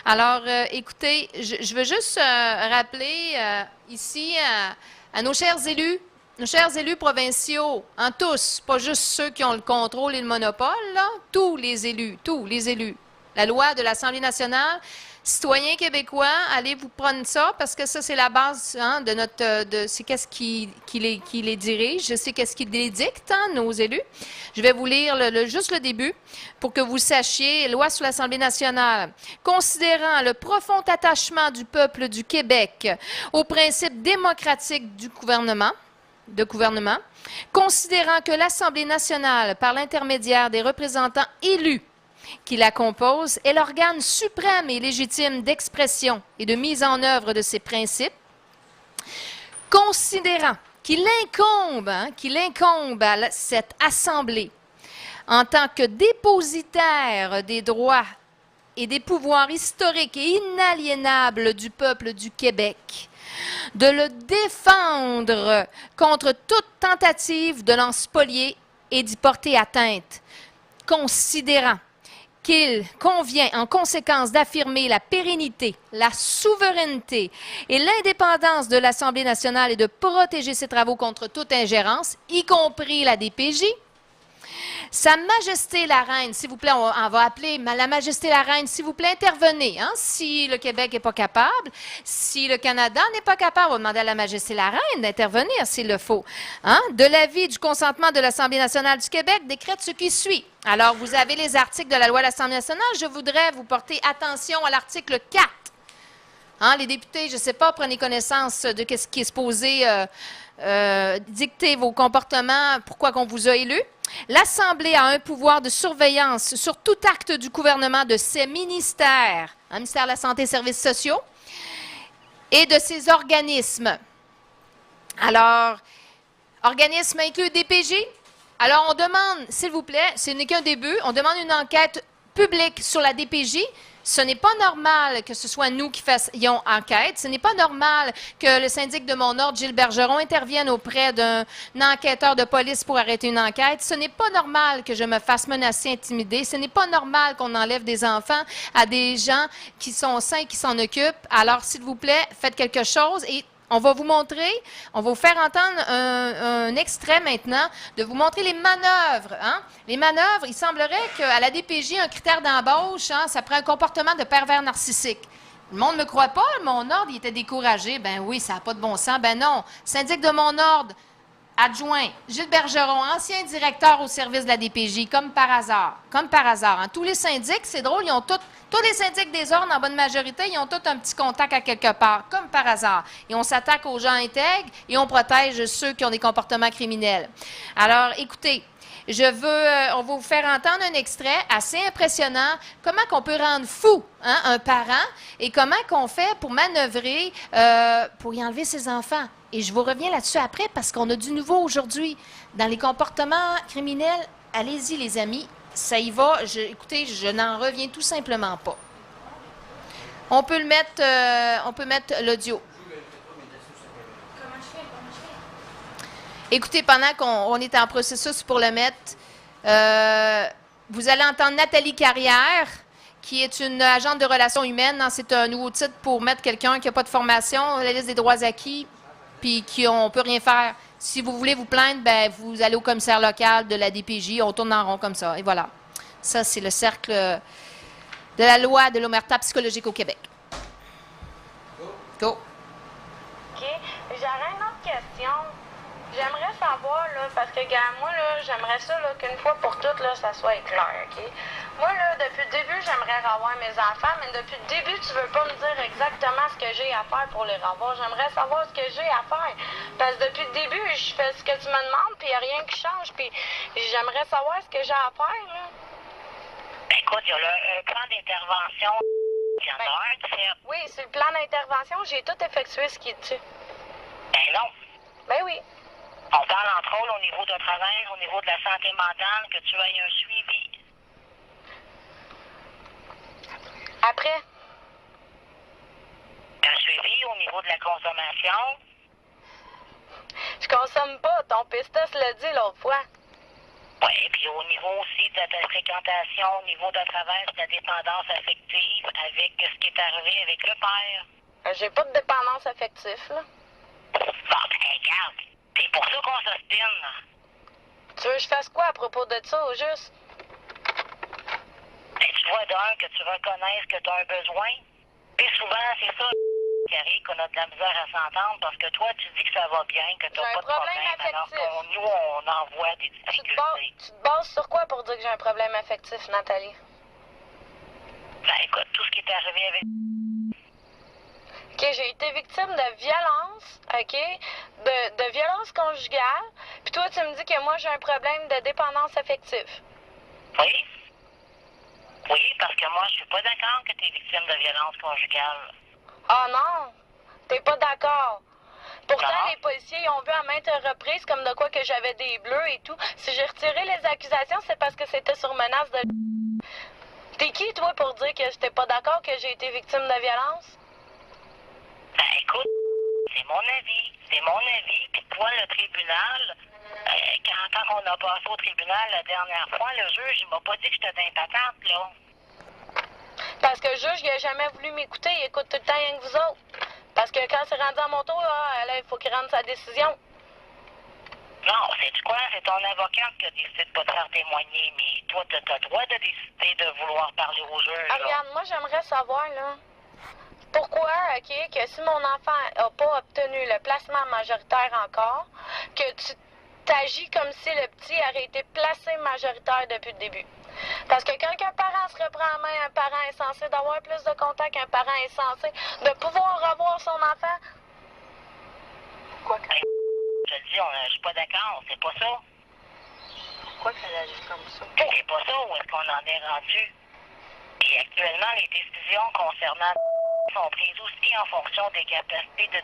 Alors, écoutez, je veux juste rappeler ici à nos chers élus provinciaux, tous, pas juste ceux qui ont le contrôle et le monopole, là, tous les élus. La loi de l'Assemblée nationale, citoyens québécois, allez vous prendre ça, parce que ça, c'est la base de notre... c'est qu'est-ce qui les dirige, c'est qu'est-ce qui les dicte, nos élus. Je vais vous lire juste le début pour que vous sachiez. Loi sur l'Assemblée nationale. Considérant le profond attachement du peuple du Québec aux principes démocratiques du gouvernement, considérant que l'Assemblée nationale, par l'intermédiaire des représentants élus qui la composent, est l'organe suprême et légitime d'expression et de mise en œuvre de ces principes, considérant qu'il incombe à cette Assemblée, en tant que dépositaire des droits et des pouvoirs historiques et inaliénables du peuple du Québec, de le défendre contre toute tentative de l'en spolier et d'y porter atteinte, considérant qu'il convient en conséquence d'affirmer la pérennité, la souveraineté et l'indépendance de l'Assemblée nationale et de protéger ses travaux contre toute ingérence, y compris la DPJ. Sa Majesté la Reine, s'il vous plaît, on va appeler la Majesté la Reine, s'il vous plaît, intervenez. Si le Québec n'est pas capable, si le Canada n'est pas capable, on va demander à la Majesté la Reine d'intervenir s'il le faut. De l'avis du consentement de l'Assemblée nationale du Québec, décrète ce qui suit. Alors, vous avez les articles de la loi de l'Assemblée nationale. Je voudrais vous porter attention à l'article 4. Les députés, je ne sais pas, prenez connaissance de ce qui est supposé dicter vos comportements, pourquoi qu'on vous a élu. L'Assemblée a un pouvoir de surveillance sur tout acte du gouvernement de ses ministères, ministère de la Santé et des Services sociaux, et de ses organismes. Alors, organismes inclus DPJ. Alors, on demande, s'il vous plaît, ce n'est qu'un début, on demande une enquête publique sur la DPJ. Ce n'est pas normal que ce soit nous qui fassions enquête. Ce n'est pas normal que le syndic de mon ordre, Gilles Bergeron, intervienne auprès d'un enquêteur de police pour arrêter une enquête. Ce n'est pas normal que je me fasse menacer, intimider. Ce n'est pas normal qu'on enlève des enfants à des gens qui sont sains, qui s'en occupent. Alors, s'il vous plaît, faites quelque chose et on va vous montrer, on va vous faire entendre un extrait maintenant, de vous montrer les manœuvres. Les manœuvres, il semblerait qu'à la DPJ, un critère d'embauche, ça prend un comportement de pervers narcissique. Le monde ne me croit pas, mon ordre, il était découragé. Ben oui, ça n'a pas de bon sens. Ben non, syndic de mon ordre, adjoint, Gilles Bergeron, ancien directeur au service de la DPJ, comme par hasard. Comme par hasard. Tous les syndics, c'est drôle, ils ont tous les syndics des ordres, en bonne majorité, ils ont tous un petit contact à quelque part, comme par hasard. Et on s'attaque aux gens intègres et on protège ceux qui ont des comportements criminels. Alors, écoutez, on va vous faire entendre un extrait assez impressionnant. Comment qu'on peut rendre fou un parent et comment qu'on fait pour manœuvrer, pour y enlever ses enfants. Et je vous reviens là-dessus après parce qu'on a du nouveau aujourd'hui. Dans les comportements criminels, allez-y les amis, ça y va. Écoutez, je n'en reviens tout simplement pas. On peut mettre l'audio. Écoutez, pendant qu'on est en processus pour le mettre, vous allez entendre Nathalie Carrière, qui est une agente de relations humaines. C'est un nouveau titre pour mettre quelqu'un qui n'a pas de formation, la liste des droits acquis, puis on ne peut rien faire. Si vous voulez vous plaindre, ben, vous allez au commissaire local de la DPJ, on tourne en rond comme ça. Et voilà. Ça, c'est le cercle de la loi de l'omerta psychologique au Québec. Go. OK. J'aurais une autre question. J'aimerais savoir, là, parce que, gars, moi, là, j'aimerais ça, là, qu'une fois pour toutes, là, ça soit clair, OK? Moi, là, depuis le début, j'aimerais revoir mes enfants, mais depuis le début, tu veux pas me dire exactement ce que j'ai à faire pour les revoir. J'aimerais savoir ce que j'ai à faire. Parce que depuis le début, je fais ce que tu me demandes, puis il n'y a rien qui change, puis j'aimerais savoir ce que j'ai à faire, là. Ben, écoute, il y a un plan d'intervention. Il y en a un qui fait. Oui, sur le plan d'intervention, j'ai tout effectué ce qui est dessus. Ben non. Ben oui. On parle entre autres au niveau de travail, au niveau de la santé mentale, que tu aies un suivi. Après? Un suivi au niveau de la consommation. Je consomme pas. Ton pistos l'a dit l'autre fois. Oui, puis au niveau aussi de ta fréquentation, au niveau de travail, de ta dépendance affective avec ce qui est arrivé avec le père. J'ai pas de dépendance affective, là. Bon, ben regarde, c'est pour ça qu'on s'ostine. Tu veux que je fasse quoi à propos de ça, au juste? Ben, tu vois d'un que tu reconnaisses que tu as un besoin. Puis souvent, c'est ça qui arrive qu'on a de la misère à s'entendre parce que toi, tu dis que ça va bien, que tu J'ai n'as un pas de problème problème, alors affectif. qu'on nous, on envoie des difficultés. Tu te bases sur quoi pour dire que j'ai un problème affectif, Nathalie? Ben écoute, tout ce qui est arrivé avec... OK, j'ai été victime de violence, OK? De violence conjugale. Puis toi, tu me dis que moi, j'ai un problème de dépendance affective. Oui? Oui, parce que moi, je suis pas d'accord que tu es victime de violence conjugale. Oh non! T'es pas d'accord. Pourtant, Non. les policiers ils ont vu à maintes reprises comme de quoi que j'avais des bleus et tout. Si j'ai retiré les accusations, c'est parce que c'était sur menace de... T'es qui, toi, pour dire que j'étais pas d'accord que j'ai été victime de violence? Ben écoute, c'est mon avis. C'est mon avis. Puis toi, le tribunal, quand on a passé au tribunal la dernière fois, le juge, il m'a pas dit que j'étais impatente, là. Parce que le juge, il a jamais voulu m'écouter. Il écoute tout le temps rien que vous autres. Parce que quand c'est rendu à mon tour, là, il faut qu'il rende sa décision. Non, c'est quoi? C'est ton avocate qui a décidé de pas te faire témoigner, mais toi, tu as le droit de décider de vouloir parler au juge, là. Regarde, moi, j'aimerais savoir, là, pourquoi, OK, que si mon enfant n'a pas obtenu le placement majoritaire encore, que tu t'agis comme si le petit aurait été placé majoritaire depuis le début. Parce que quand un parent se reprend en main, un parent est censé d'avoir plus de contact qu'un parent est censé de pouvoir revoir son enfant. Quoi que... Je te dis, je suis pas d'accord, c'est pas ça. Pourquoi qu'elle agit comme ça? C'est pas ça où est-ce qu'on en est rendu. Et actuellement, les décisions concernant sont prises aussi en fonction des capacités de...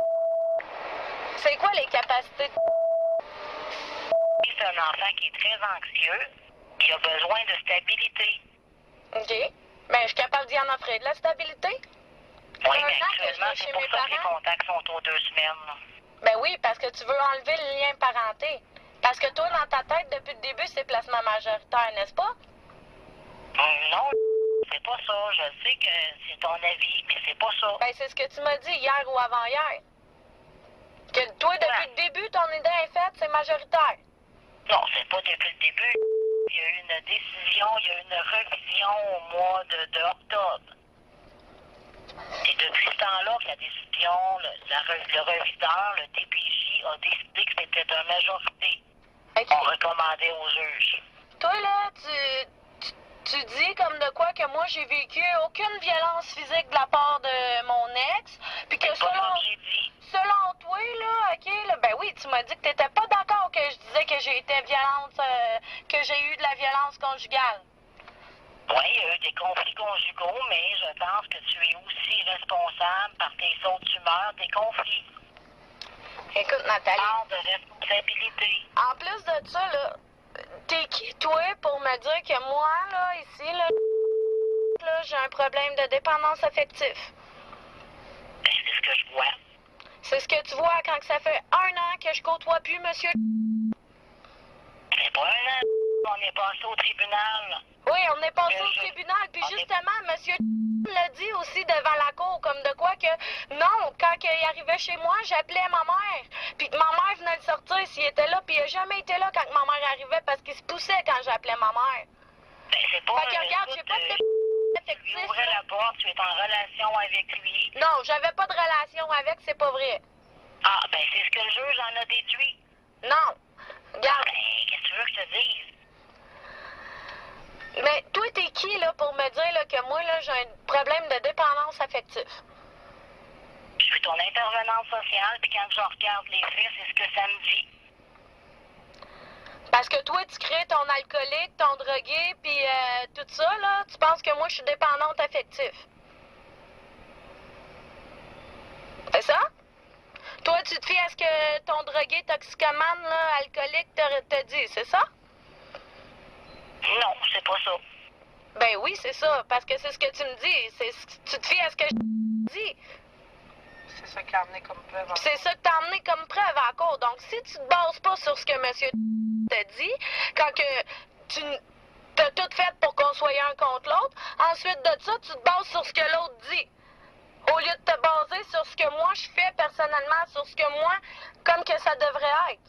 C'est quoi les capacités de... C'est un enfant qui est très anxieux, il a besoin de stabilité. OK. Ben, je suis capable d'y en offrir de la stabilité. Oui, Un mais an que actuellement, je suis c'est chez pour mes ça que les parents. contacts sont aux 2 semaines. Ben oui, parce que tu veux enlever le lien parenté. Parce que toi, dans ta tête, depuis le début, c'est placement majoritaire, n'est-ce pas? Non, c'est pas ça. Je sais que c'est ton avis, mais c'est pas ça. Ben, c'est ce que tu m'as dit hier ou avant-hier. Que toi, depuis le début, ton idée est faite, c'est majoritaire. Non, c'est pas depuis le début. Il y a eu une décision, il y a eu une révision au mois de octobre. C'est depuis ce temps-là que la décision, le réviseur, le DPJ, a décidé que c'était une majorité. OK. On recommandait au juge. Toi, là, tu dis comme de quoi que moi, j'ai vécu aucune violence physique de la part de mon ex, puis que C'est pas ça selon... que j'ai dit. Selon toi, là, OK, là, ben oui, tu m'as dit que t'étais pas d'accord que je disais que j'ai été violente, que j'ai eu de la violence conjugale. Oui, il y a eu des conflits conjugaux, mais je pense que tu es aussi responsable par tes sautes d'humeur des conflits. Écoute, Nathalie. Part de responsabilité. En plus de ça, là, t'es qui, toi, pour me dire que moi, là, ici, là, j'ai un problème de dépendance affective? Ben, c'est ce que je vois. C'est ce que tu vois quand que ça fait 1 an que je côtoie plus, monsieur. C'est pas un an. On est passé au tribunal. Oui, on est passé au tribunal, puis justement, monsieur l'a dit aussi devant la cour, comme de quoi que, non, quand il arrivait chez moi, j'appelais ma mère, puis que ma mère venait de sortir s'il était là, puis il a jamais été là quand ma mère arrivait, parce qu'il se poussait quand j'appelais ma mère. Ben, c'est pas... Fait que regarde, j'ai pas de affectif. Tu lui ouvrais la porte, tu es en relation avec lui. Non, j'avais pas de relation avec, c'est pas vrai. Ah, ben c'est ce que le juge en a déduit. Non. Regarde. Ben, qu'est-ce que tu veux que je te dise? Mais toi, t'es qui, là, pour me dire là, que moi, là, j'ai un problème de dépendance affective? Je suis ton intervenante sociale, puis quand je regarde les faits, c'est ce que ça me dit. Parce que toi, tu crées ton alcoolique, ton drogué, puis tout ça, là, tu penses que moi, je suis dépendante affective. C'est ça? Toi, tu te fies à ce que ton drogué toxicomane, là, alcoolique, te dit, c'est ça? Non, c'est pas ça. Ben oui, c'est ça, parce que c'est ce que tu me dis. Tu te fies à ce que je dis. C'est ça qui a amené comme preuve. C'est ça que t'as amené comme preuve en cours. Donc, si tu te bases pas sur ce que monsieur te dit, quand que tu t'as tout fait pour qu'on soit un contre l'autre, ensuite de ça, tu te bases sur ce que l'autre dit. Au lieu de te baser sur ce que moi je fais personnellement, sur ce que moi, comme que ça devrait être.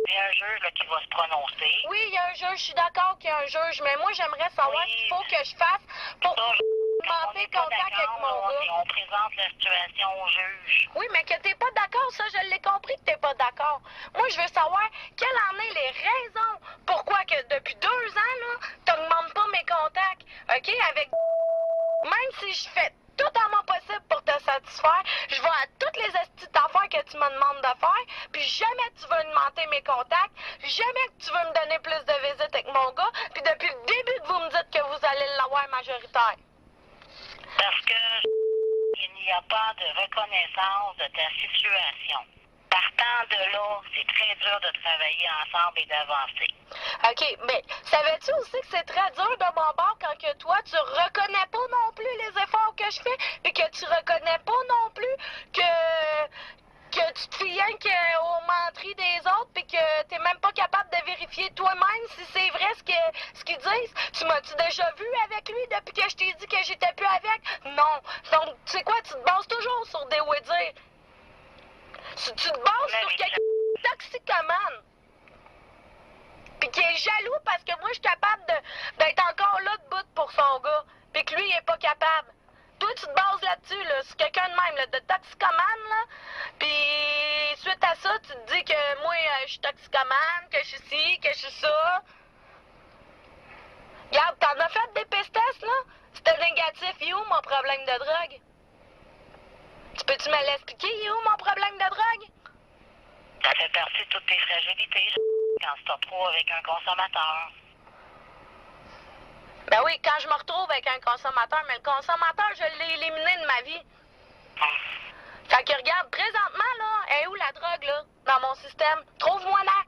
Il y a un juge là, qui va se prononcer. Oui, il y a un juge, je suis d'accord qu'il y a un juge, mais moi j'aimerais savoir ce qu'il faut que je fasse pour monter contact avec mon gars. Et on présente la situation au juge. Oui, mais que t'es pas d'accord, ça, je l'ai compris que t'es pas d'accord. Moi, je veux savoir quelles en est les raisons pourquoi que depuis 2 ans, là, t'augmentes pas mes contacts, OK, avec... Même si je fais tout en mon possible pour te satisfaire, je vais à toutes les petites affaires que tu me demandes de faire, puis jamais tu veux augmenter mes contacts, jamais que tu veux me donner plus de visites avec mon gars, puis depuis le début que vous me dites que vous allez l'avoir majoritaire. Parce que il n'y a pas de reconnaissance de ta situation. Partant de là, c'est très dur de travailler ensemble et d'avancer. OK, mais savais-tu aussi que c'est très dur de mon bord quand que toi, tu reconnais pas non plus les efforts que je fais, puis que tu reconnais pas non plus que tu te fies rien aux menteries des autres, puis que t'es même pas capable de vérifier toi-même si c'est vrai ce qu'ils disent. Tu m'as-tu déjà vu avec lui depuis que je t'ai dit que j'étais plus avec? Non. Donc, tu sais quoi, tu te bases toujours sur des oui-dire. Tu te bases sur quelqu'un de toxicomane. Puis qui est jaloux parce que moi, je suis capable d'être encore là debout pour son gars. Puis que lui, il est pas capable. Toi, tu te bases là-dessus, là. C'est quelqu'un de même, là, de toxicomane, là. Puis suite à ça, tu te dis que moi, je suis toxicomane, que je suis ci, que je suis ça. Regarde, t'en as fait des pistes, là? C'était négatif. Il est où mon problème de drogue? Tu peux-tu me l'expliquer? Il est où mon problème de drogue? Ça fait partie de toutes tes fragilités quand tu te retrouves avec un consommateur. Ben oui, quand je me retrouve avec un consommateur, mais le consommateur, je l'ai éliminé de ma vie. Fait que regarde, présentement, là, elle est où la drogue, là, dans mon système? Trouve-moi là,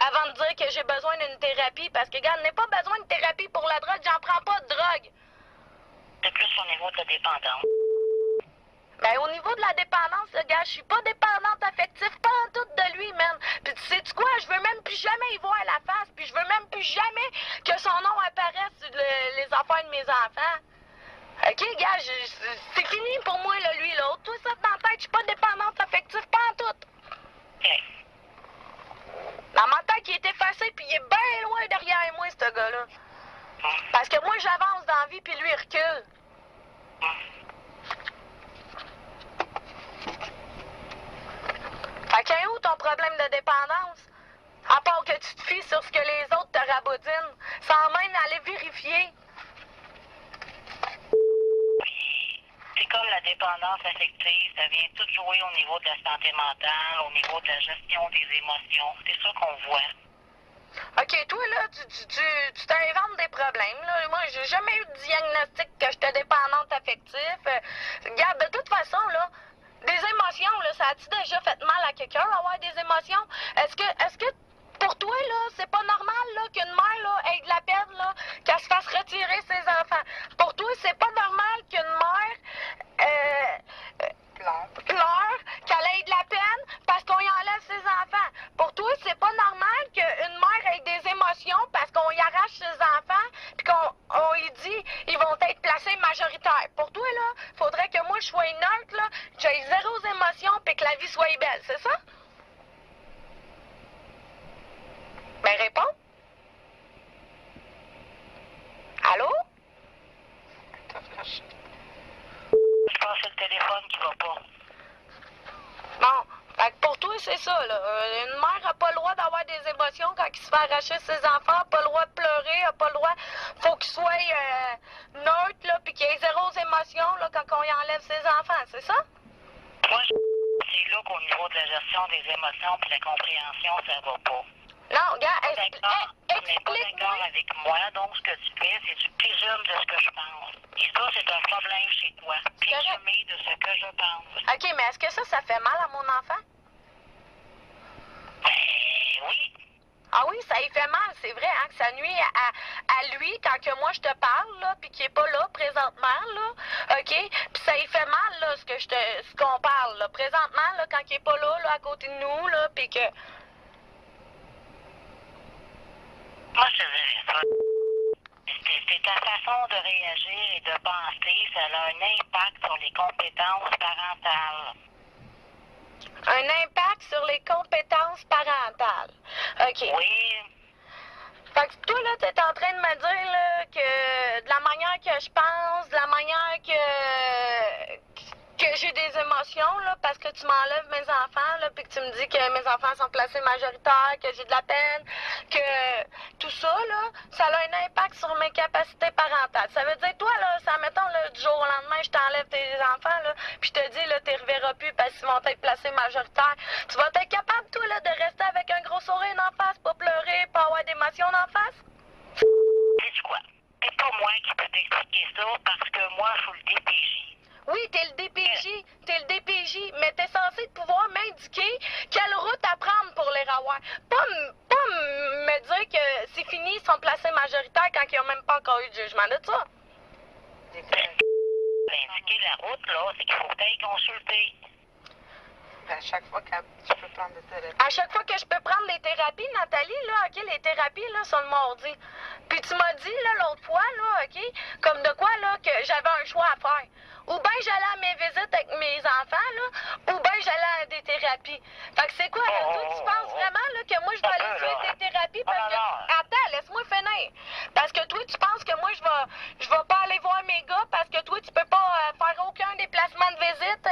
avant de dire que j'ai besoin d'une thérapie, parce que, regarde, je n'ai pas besoin de thérapie pour la drogue, j'en prends pas de drogue. C'est plus au niveau de la dépendance. Ben, au niveau de la dépendance, le gars, je suis pas dépendante affective, pas en tout de lui, man. Puis tu sais-tu quoi? Je veux même plus jamais y voir la face, puis je veux même plus jamais que son nom apparaisse sur les affaires de mes enfants. OK, gars, c'est fini pour moi, là, lui, l'autre. Tout ça dans la tête, je suis pas dépendante affective, pas en tout. OK. Dans ma tête, il est effacé, puis il est bien loin derrière moi, ce gars-là. Parce que moi, j'avance dans la vie, puis lui, il recule. Fait qu'est où ton problème de dépendance? À part que tu te fies sur ce que les autres te raboudinent, sans même aller vérifier. Puis, c'est comme la dépendance affective, ça vient tout jouer au niveau de la santé mentale, au niveau de la gestion des émotions. C'est ça qu'on voit. OK, toi, là, tu t'inventes des problèmes, là. Moi, j'ai jamais eu de diagnostic que j'étais dépendante affective. Regarde, de toute façon, là, des émotions, là, ça a-tu déjà fait mal à quelqu'un, avoir des émotions? Est-ce que pour toi, là, c'est pas normal, là, qu'une mère, là, ait de la peine, là, qu'elle se fasse retirer ses enfants? Pour toi, c'est pas normal qu'une mère, pleure, qu'elle ait de la peine parce qu'on y enlève ses enfants. Pour toi, c'est pas normal qu'une mère ait des émotions parce qu'on y arrache ses enfants puis qu'on lui dit ils vont être placés majoritaires. Pour toi, là, faudrait que moi je sois neutre, là, que j'aie 0 émotions puis que la vie soit belle, c'est ça? Ben réponds. qui va pas. Bon, fait que pour toi, c'est ça, là. Une mère n'a pas le droit d'avoir des émotions quand il se fait arracher ses enfants, n'a pas le droit de pleurer, n'a pas le droit... Faut qu'il soit neutre, là, puis qu'il ait zéro émotion, là, quand on y enlève ses enfants, c'est ça? Moi, c'est là qu'au niveau de la gestion des émotions et de la compréhension, ça va pas. Non, gars, Tu n'es pas explique-moi. d'accord avec moi, donc ce que tu fais, c'est que tu présumes de ce que je pense. Et ça, c'est un problème chez toi. Présumer de ce que je pense. OK, mais est-ce que ça fait mal à mon enfant? Ben oui. Ah oui, ça y fait mal, c'est vrai, hein, que ça nuit à lui quand que moi je te parle, là, puis qu'il est pas là présentement, là, OK? Puis ça y fait mal, là, ce qu'on parle, là, présentement, là, quand il est pas là, à côté de nous, là, puis que... Moi, je te dirais ça. C'est ta façon de réagir et de penser, ça a un impact sur les compétences parentales. Un impact sur les compétences parentales. OK. Oui. Fait que toi, là, t'es en train de me dire, là, que de la manière que je pense, de la manière que j'ai des émotions, là, parce que tu m'enlèves mes enfants, là, puis que tu me dis que mes enfants sont classés majoritaires, que j'ai de la peine, que tout ça, là, ça a un impact sur mes capacités parentales. Ça veut dire, toi, là, ça, mettons, là, du jour au lendemain, je t'enlève tes enfants, là, puis je te dis, là, t'es reverras plus parce qu'ils vont être placés majoritaires. Tu vas être capable, toi, là, de rester avec un gros sourire en face, pas pleurer, pas avoir d'émotions en face? Sais-tu quoi? C'est pas moi qui peux t'expliquer ça parce que moi, je suis le DPJ. Oui, t'es le DPJ, mais t'es censé pouvoir m'indiquer quelle route à prendre pour les ravoir. Pas me dire que c'est fini, ils sont placés majoritaires quand ils n'ont même pas encore eu de jugement de ça. Indiquer la route, là, c'est qu'il faut que tu ailles consulter. À chaque fois que tu peux prendre des thérapies. À chaque fois que je peux prendre les thérapies, Nathalie, là, OK, les thérapies, là, sont le mardi. Puis tu m'as dit, là, l'autre fois, là, OK, comme de quoi, là, que j'avais un choix à faire. Ou bien j'allais à mes visites avec mes enfants, là, ou bien j'allais à des thérapies. Fait que c'est quoi, là, toi, tu penses vraiment, là, que moi, je dois aller suivre des thérapies parce que... Attends, laisse-moi finir. Parce que toi, tu penses que moi, je vais pas aller voir mes gars parce que toi, tu peux pas faire aucun déplacement de visite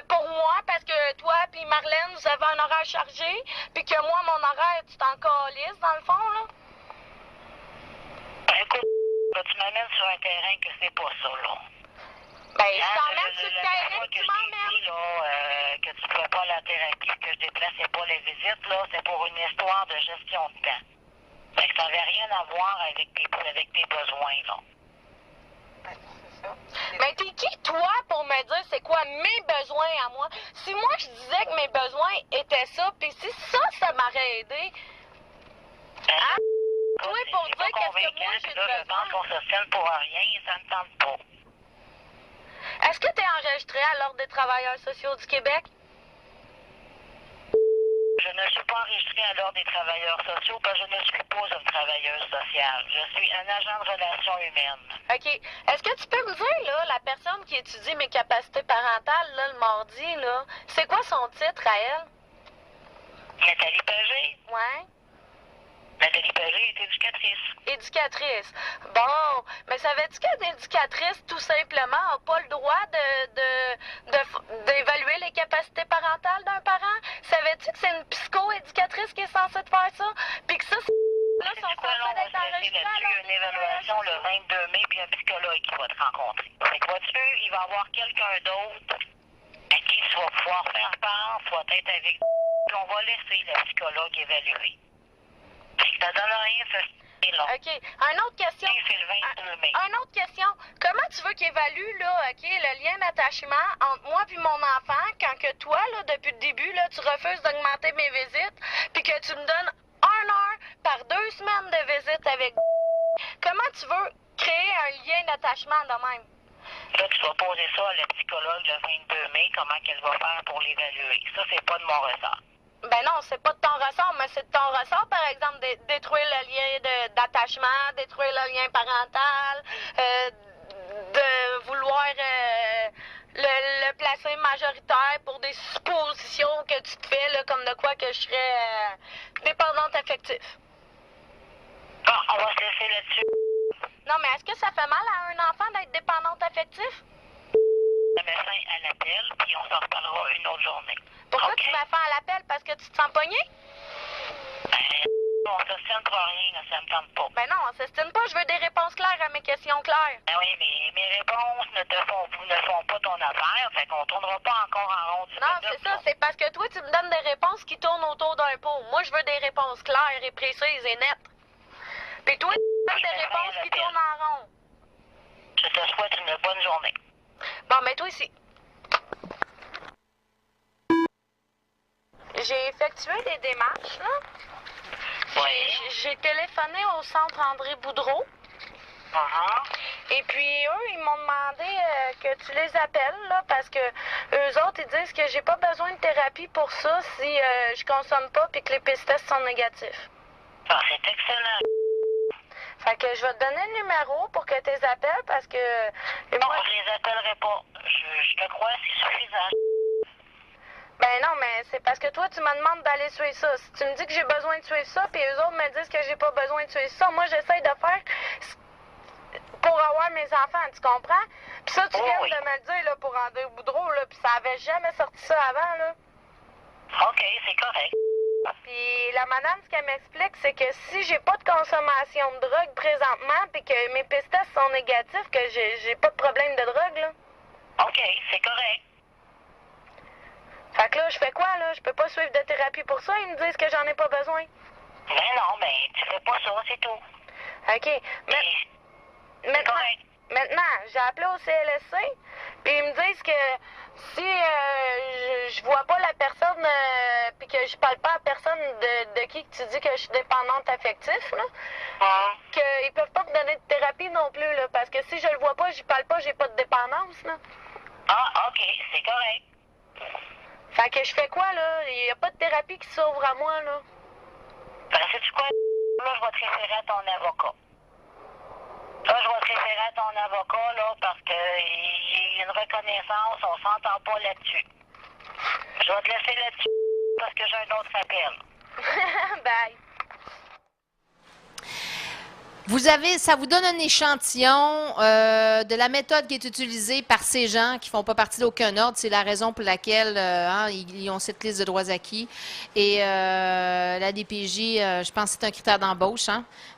pour moi parce que toi puis Marlène, vous avez un horaire chargé, puis que moi, mon horaire, tu t'en calisses, dans le fond, là? Écoute, là, tu m'amènes sur un terrain que c'est pas ça, là. Ben, je t'emmène sur le terrain, que tu je m'emmènes. t'ai dit, là, que tu ne ferais pas la thérapie, que je déplaçais pas les visites, là, c'est pour une histoire de gestion de temps. Fait que ça n'avait rien à voir avec tes besoins, là. Ben, c'est ça. Mais t'es qui, toi, pour me dire c'est quoi mes besoins à moi? Si moi, je disais que mes besoins étaient ça, puis si ça m'aurait aidé, hein? Toi, pour dire qu'est-ce que moi, j'ai de Je pense qu'on besoin. se tienne pour rien et ça ne tente pas. Est-ce que t'es enregistré à l'Ordre des travailleurs sociaux du Québec? Je ne suis pas enregistrée à l'Ordre des travailleurs sociaux parce que je ne suis pas une travailleuse sociale. Je suis un agent de relations humaines. OK. Est-ce que tu peux me dire, là, la personne qui étudie mes capacités parentales, là, le mardi, là, c'est quoi son titre à elle? Nathalie Pagé. Ouais. Nathalie Pagé est éducatrice. Éducatrice. Bon, mais savais-tu qu'une éducatrice, tout simplement, n'a pas le droit d'évaluer les capacités parentales d'un parent? Savais-tu que c'est une psycho-éducatrice qui est censée te faire ça? Puis que ça, là, sont censés d'être enregistrés à Il y a une évaluation le 22 mai, puis un psychologue qui va te rencontrer. Fait que vois-tu, il va y avoir quelqu'un d'autre à qui tu vas pouvoir faire part, soit être avec puis on va laisser le psychologue évaluer. Fait que ça donne rien, ça. OK. Une autre question. C'est le 22 mai. Une autre question. Comment tu veux qu'il évalue, là, OK, le lien d'attachement entre moi et mon enfant quand que toi, là, depuis le début, là, tu refuses d'augmenter mes visites puis que tu me donnes 1 heure par 2 semaines de visite avec comment tu veux créer un lien d'attachement de même? Là, tu vas poser ça à la psychologue le 22 mai, comment qu'elle va faire pour l'évaluer. Ça, c'est pas de mon ressort. Ben non, c'est pas de ton ressort, mais c'est de ton ressort, par exemple, de détruire le lien d'attachement, détruire le lien parental, de vouloir le placer majoritaire pour des suppositions que tu te fais, là, comme de quoi que je serais dépendante affective. Bon, on va se laisser là-dessus. Non, mais est-ce que ça fait mal à un enfant d'être dépendante affective? le médecin à l'appel, puis on s'en reparlera une autre journée. Pourquoi OK? tu m'as fait à l'appel? Parce que tu te sens pogné? On s'ostine pour rien, là, ça me tente pas. Ben non, on s'estime pas. Je veux des réponses claires à mes questions claires. Ben oui, mais mes réponses ne font pas ton affaire, fait qu'on tournera pas encore en rond. Non, c'est ça. C'est parce que toi, tu me donnes des réponses qui tournent autour d'un pot. Moi, je veux des réponses claires et précises et nettes. Puis toi, tu me donnes des réponses qui tournent en rond. Je te souhaite une bonne journée. Bon, mais toi ici. J'ai effectué des démarches, là. J'ai téléphoné au centre André Boudreau. Et puis eux, ils m'ont demandé que tu les appelles, là, parce que eux autres, ils disent que j'ai pas besoin de thérapie pour ça si je consomme pas puis que les tests sont négatifs. Ah, c'est excellent. Fait que je vais te donner le numéro pour que tu les appelles parce que... Non, je les appellerai pas. Je te crois, c'est suffisant. Ben non, mais c'est parce que toi, tu me demandes d'aller suivre ça. Si tu me dis que j'ai besoin de suivre ça, puis eux autres me disent que j'ai pas besoin de suivre ça, moi, j'essaie de faire pour avoir mes enfants, tu comprends? Puis ça, tu viens de me le dire, là, pour André Boudreau, là, puis ça avait jamais sorti ça avant, là. OK, c'est correct. Puis la madame, ce qu'elle m'explique, c'est que si j'ai pas de consommation de drogue présentement, puis que mes tests sont négatifs, que j'ai pas de problème de drogue, là. OK, c'est correct. Fait que là, je fais quoi, là? Je peux pas suivre de thérapie pour ça? Ils me disent que j'en ai pas besoin. Ben non, mais tu fais pas ça, c'est tout. OK. Maintenant, j'ai appelé au CLSC, puis ils me disent que si je vois pas la personne, puis que je parle pas à personne de qui tu dis que je suis dépendante affective, là, qu'ils peuvent pas me donner de thérapie non plus, là, parce que si je le vois pas, j'y parle pas, j'ai pas de dépendance, là. Ah, OK, c'est correct. Fait que je fais quoi, là? Il y a pas de thérapie qui s'ouvre à moi, là. Ben, sais-tu quoi? Là, je vais te référer à ton avocat. Là, je vais te référer à ton avocat, là, parce qu'il y a une reconnaissance, on s'entend pas là-dessus. Je vais te laisser là-dessus parce que j'ai un autre appel. Bye. Ça vous donne un échantillon de la méthode qui est utilisée par ces gens qui ne font pas partie d'aucun ordre. C'est la raison pour laquelle ils ont cette liste de droits acquis. Et la DPJ, je pense que c'est un critère d'embauche.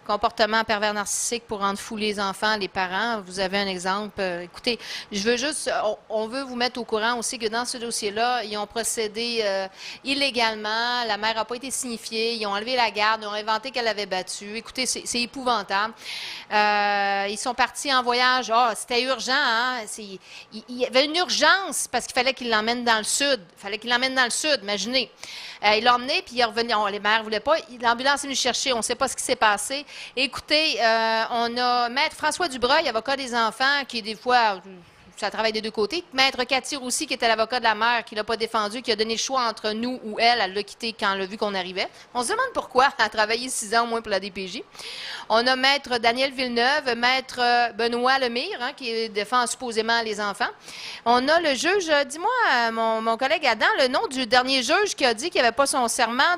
Comportement pervers narcissique pour rendre fous les enfants, les parents. Vous avez un exemple. Écoutez, je veux juste, on veut vous mettre au courant aussi que dans ce dossier-là, ils ont procédé illégalement. La mère n'a pas été signifiée. Ils ont enlevé la garde. Ils ont inventé qu'elle l'avait battue. Écoutez, c'est épouvantable. Ils sont partis en voyage. C'était urgent. Il y avait une urgence parce qu'il fallait qu'ils l'emmènent dans le sud. Imaginez. Il l'a emmené, puis il est revenu. Les mères ne voulaient pas. L'ambulance est venue chercher. On ne sait pas ce qui s'est passé. Écoutez, on a Maître François Dubreuil, avocat des enfants, qui des fois, ça travaille des deux côtés. Maître Cathy Roussy, qui était l'avocat de la mère, qui ne l'a pas défendu, qui a donné le choix entre nous ou elle. Elle l'a quitté quand elle a vu qu'on arrivait. On se demande pourquoi. Elle a travaillé 6 ans au moins pour la DPJ. On a Maître Daniel Villeneuve, Maître Benoît Lemire, qui défend supposément les enfants. On a le juge, dis-moi, mon collègue Adam, le nom du dernier juge qui a dit qu'il n'avait pas son serment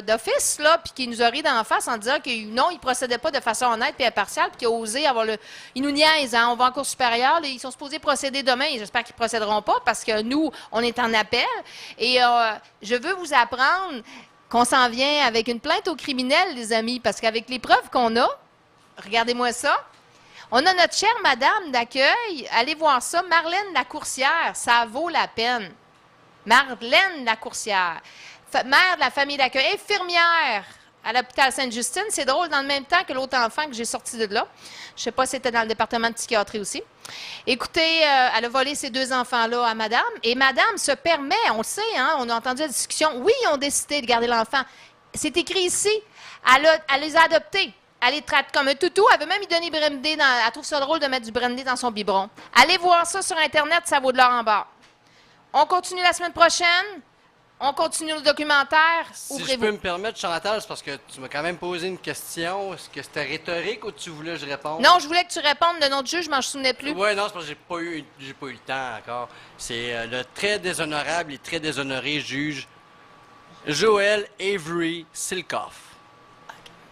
d'office, là, puis qui nous a ri d'en face en disant que non, il ne procédait pas de façon honnête et impartiale, puis qu'il a osé avoir le... Il nous niaise, on va en cour supérieure, ils sont supposés procéder demain, et j'espère qu'ils ne procéderont pas, parce que nous, on est en appel, et je veux vous apprendre qu'on s'en vient avec une plainte au criminel, les amis, parce qu'avec les preuves qu'on a, regardez-moi ça, on a notre chère madame d'accueil, allez voir ça, Marlène Lacourcière, ça vaut la peine. Marlène Lacourcière, mère de la famille d'accueil, infirmière à l'hôpital Sainte-Justine. C'est drôle, dans le même temps que l'autre enfant que j'ai sorti de là. Je ne sais pas si c'était dans le département de psychiatrie aussi. Écoutez, elle a volé ces 2 enfants-là à madame. Et madame se permet, on le sait, on a entendu la discussion. Oui, ils ont décidé de garder l'enfant. C'est écrit ici. Elle les a adoptés. Elle les traite comme un toutou. Elle veut même lui donner brandy. Elle trouve ça drôle de mettre du brandy dans son biberon. Allez voir ça sur Internet, ça vaut de l'or en barre. On continue la semaine prochaine. On continue le documentaire. Si je peux me permettre, Chantal, c'est parce que tu m'as quand même posé une question. Est-ce que c'était rhétorique ou tu voulais que je réponde? Non, je voulais que tu répondes. Le nom de juge, je m'en souvenais plus. Oui, non, c'est parce que j'ai pas eu le temps encore. C'est le très déshonorable et très déshonoré juge Joël Avery Silkoff.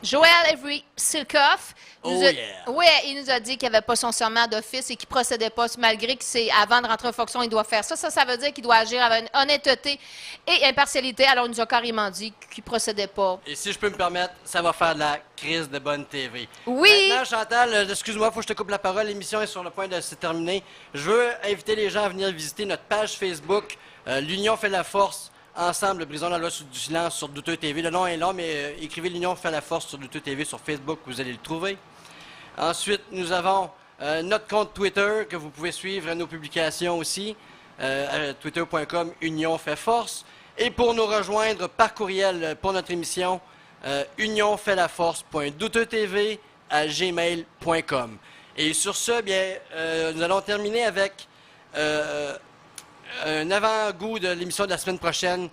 Joël Avery Silkoff. Yeah! Oui, il nous a dit qu'il n'avait pas son serment d'office et qu'il ne procédait pas, malgré que c'est avant de rentrer en fonction, il doit faire ça. Ça veut dire qu'il doit agir avec une honnêteté et impartialité. Alors, il nous a carrément dit qu'il ne procédait pas. Et si je peux me permettre, ça va faire de la crise de bonne TV. Oui! Maintenant, Chantal, excuse-moi, il faut que je te coupe la parole. L'émission est sur le point de se terminer. Je veux inviter les gens à venir visiter notre page Facebook. L'Union fait la force. Ensemble, brisons la loi du silence sur Douteux TV. Le nom est long, mais écrivez l'Union fait la force sur Douteux TV sur Facebook, vous allez le trouver. Ensuite, nous avons notre compte Twitter que vous pouvez suivre nos publications aussi. Twitter.com Union fait force. Et pour nous rejoindre par courriel pour notre émission, unionfaitlafforce.douteux-tv@gmail.com. Et sur ce, bien, nous allons terminer avec un avant-goût de l'émission de la semaine prochaine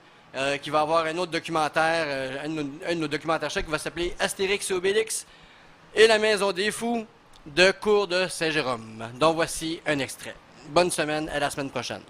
qui va avoir un autre documentaire, un de nos documentaires chèques qui va s'appeler Astérix et Obélix et la Maison des Fous de Cour de Saint-Jérôme. Donc voici un extrait. Bonne semaine, à la semaine prochaine.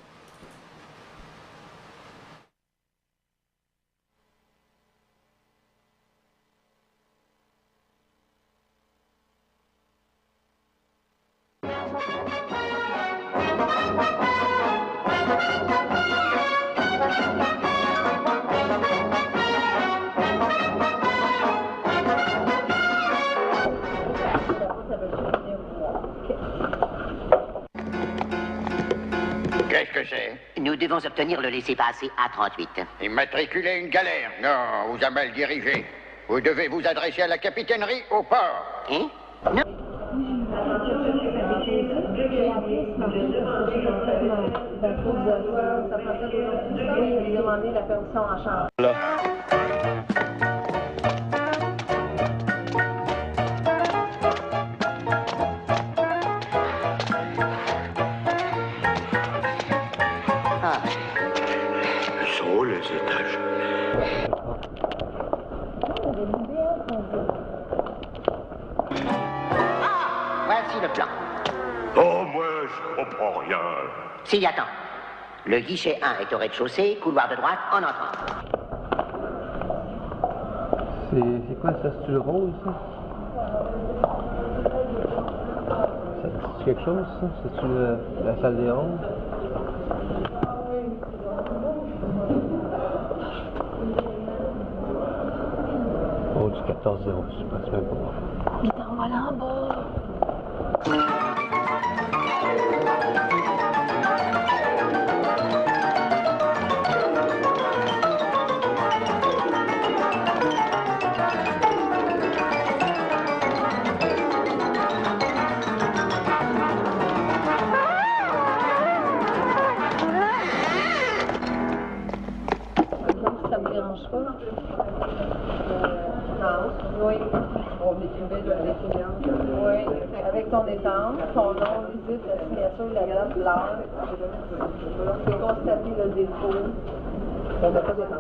Qu'est-ce que c'est? Nous devons obtenir le laissez-passer A38. Immatriculer une galère? Non, vous a mal dirigé. Vous devez vous adresser à la capitainerie au port. Hein? Non. Là. Sur les étages. Voici le plan. Oh, moi, je comprends rien. Si, attends. Le guichet 1 est au rez-de-chaussée, couloir de droite, en entrant. C'est quoi ça? C'est-tu le rôle, ça? Ça dit quelque chose, ça? C'est-tu la salle des rôles? Oh, du 14-0, je pense même pas. Il t'en va là en bas. Ça me dérange pas. Oui. On écrivait de l'étudiante. Oui. Avec ton dépense, ton nom, visite, la signature, la date, l'heure. C'est constater le défaut. On n'a pas de dépense.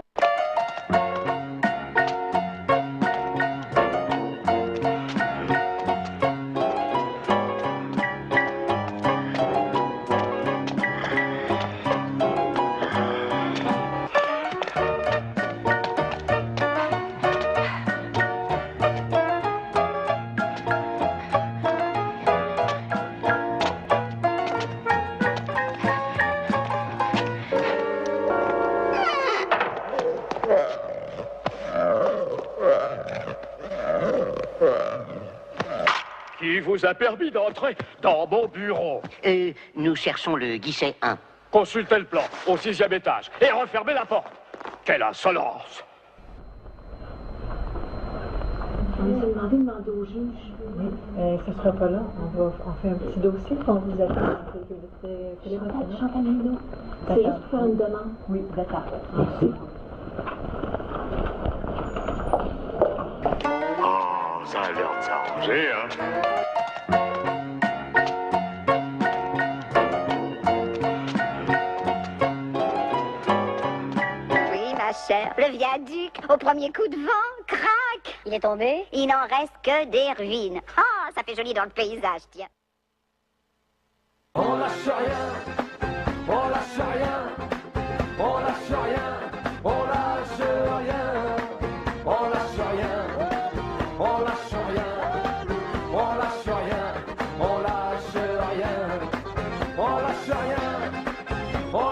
Qui vous a permis d'entrer dans mon bureau? Nous cherchons le guichet 1. Consultez le plan, au 6e étage, et refermez la porte. Quelle insolence! On nous a demandé au juge. Oui, ça ne sera pas là. On fait un petit dossier qu'on vous attend. Chantal Milo. C'est juste pour faire une demande. Oui, d'accord. Merci. Oh, ça a l'air de s'arranger, hein? Oui, ma chère, le viaduc, au premier coup de vent, crac! Il est tombé? Il n'en reste que des ruines. Ah, ça fait joli dans le paysage, tiens. On lâche rien, on lâche rien, on lâche rien, on lâche rien, on lâche rien, on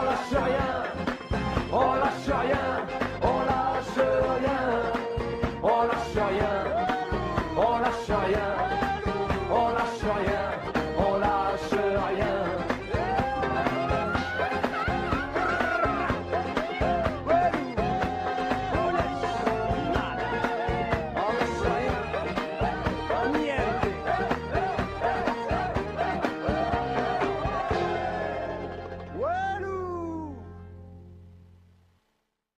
lâche rien.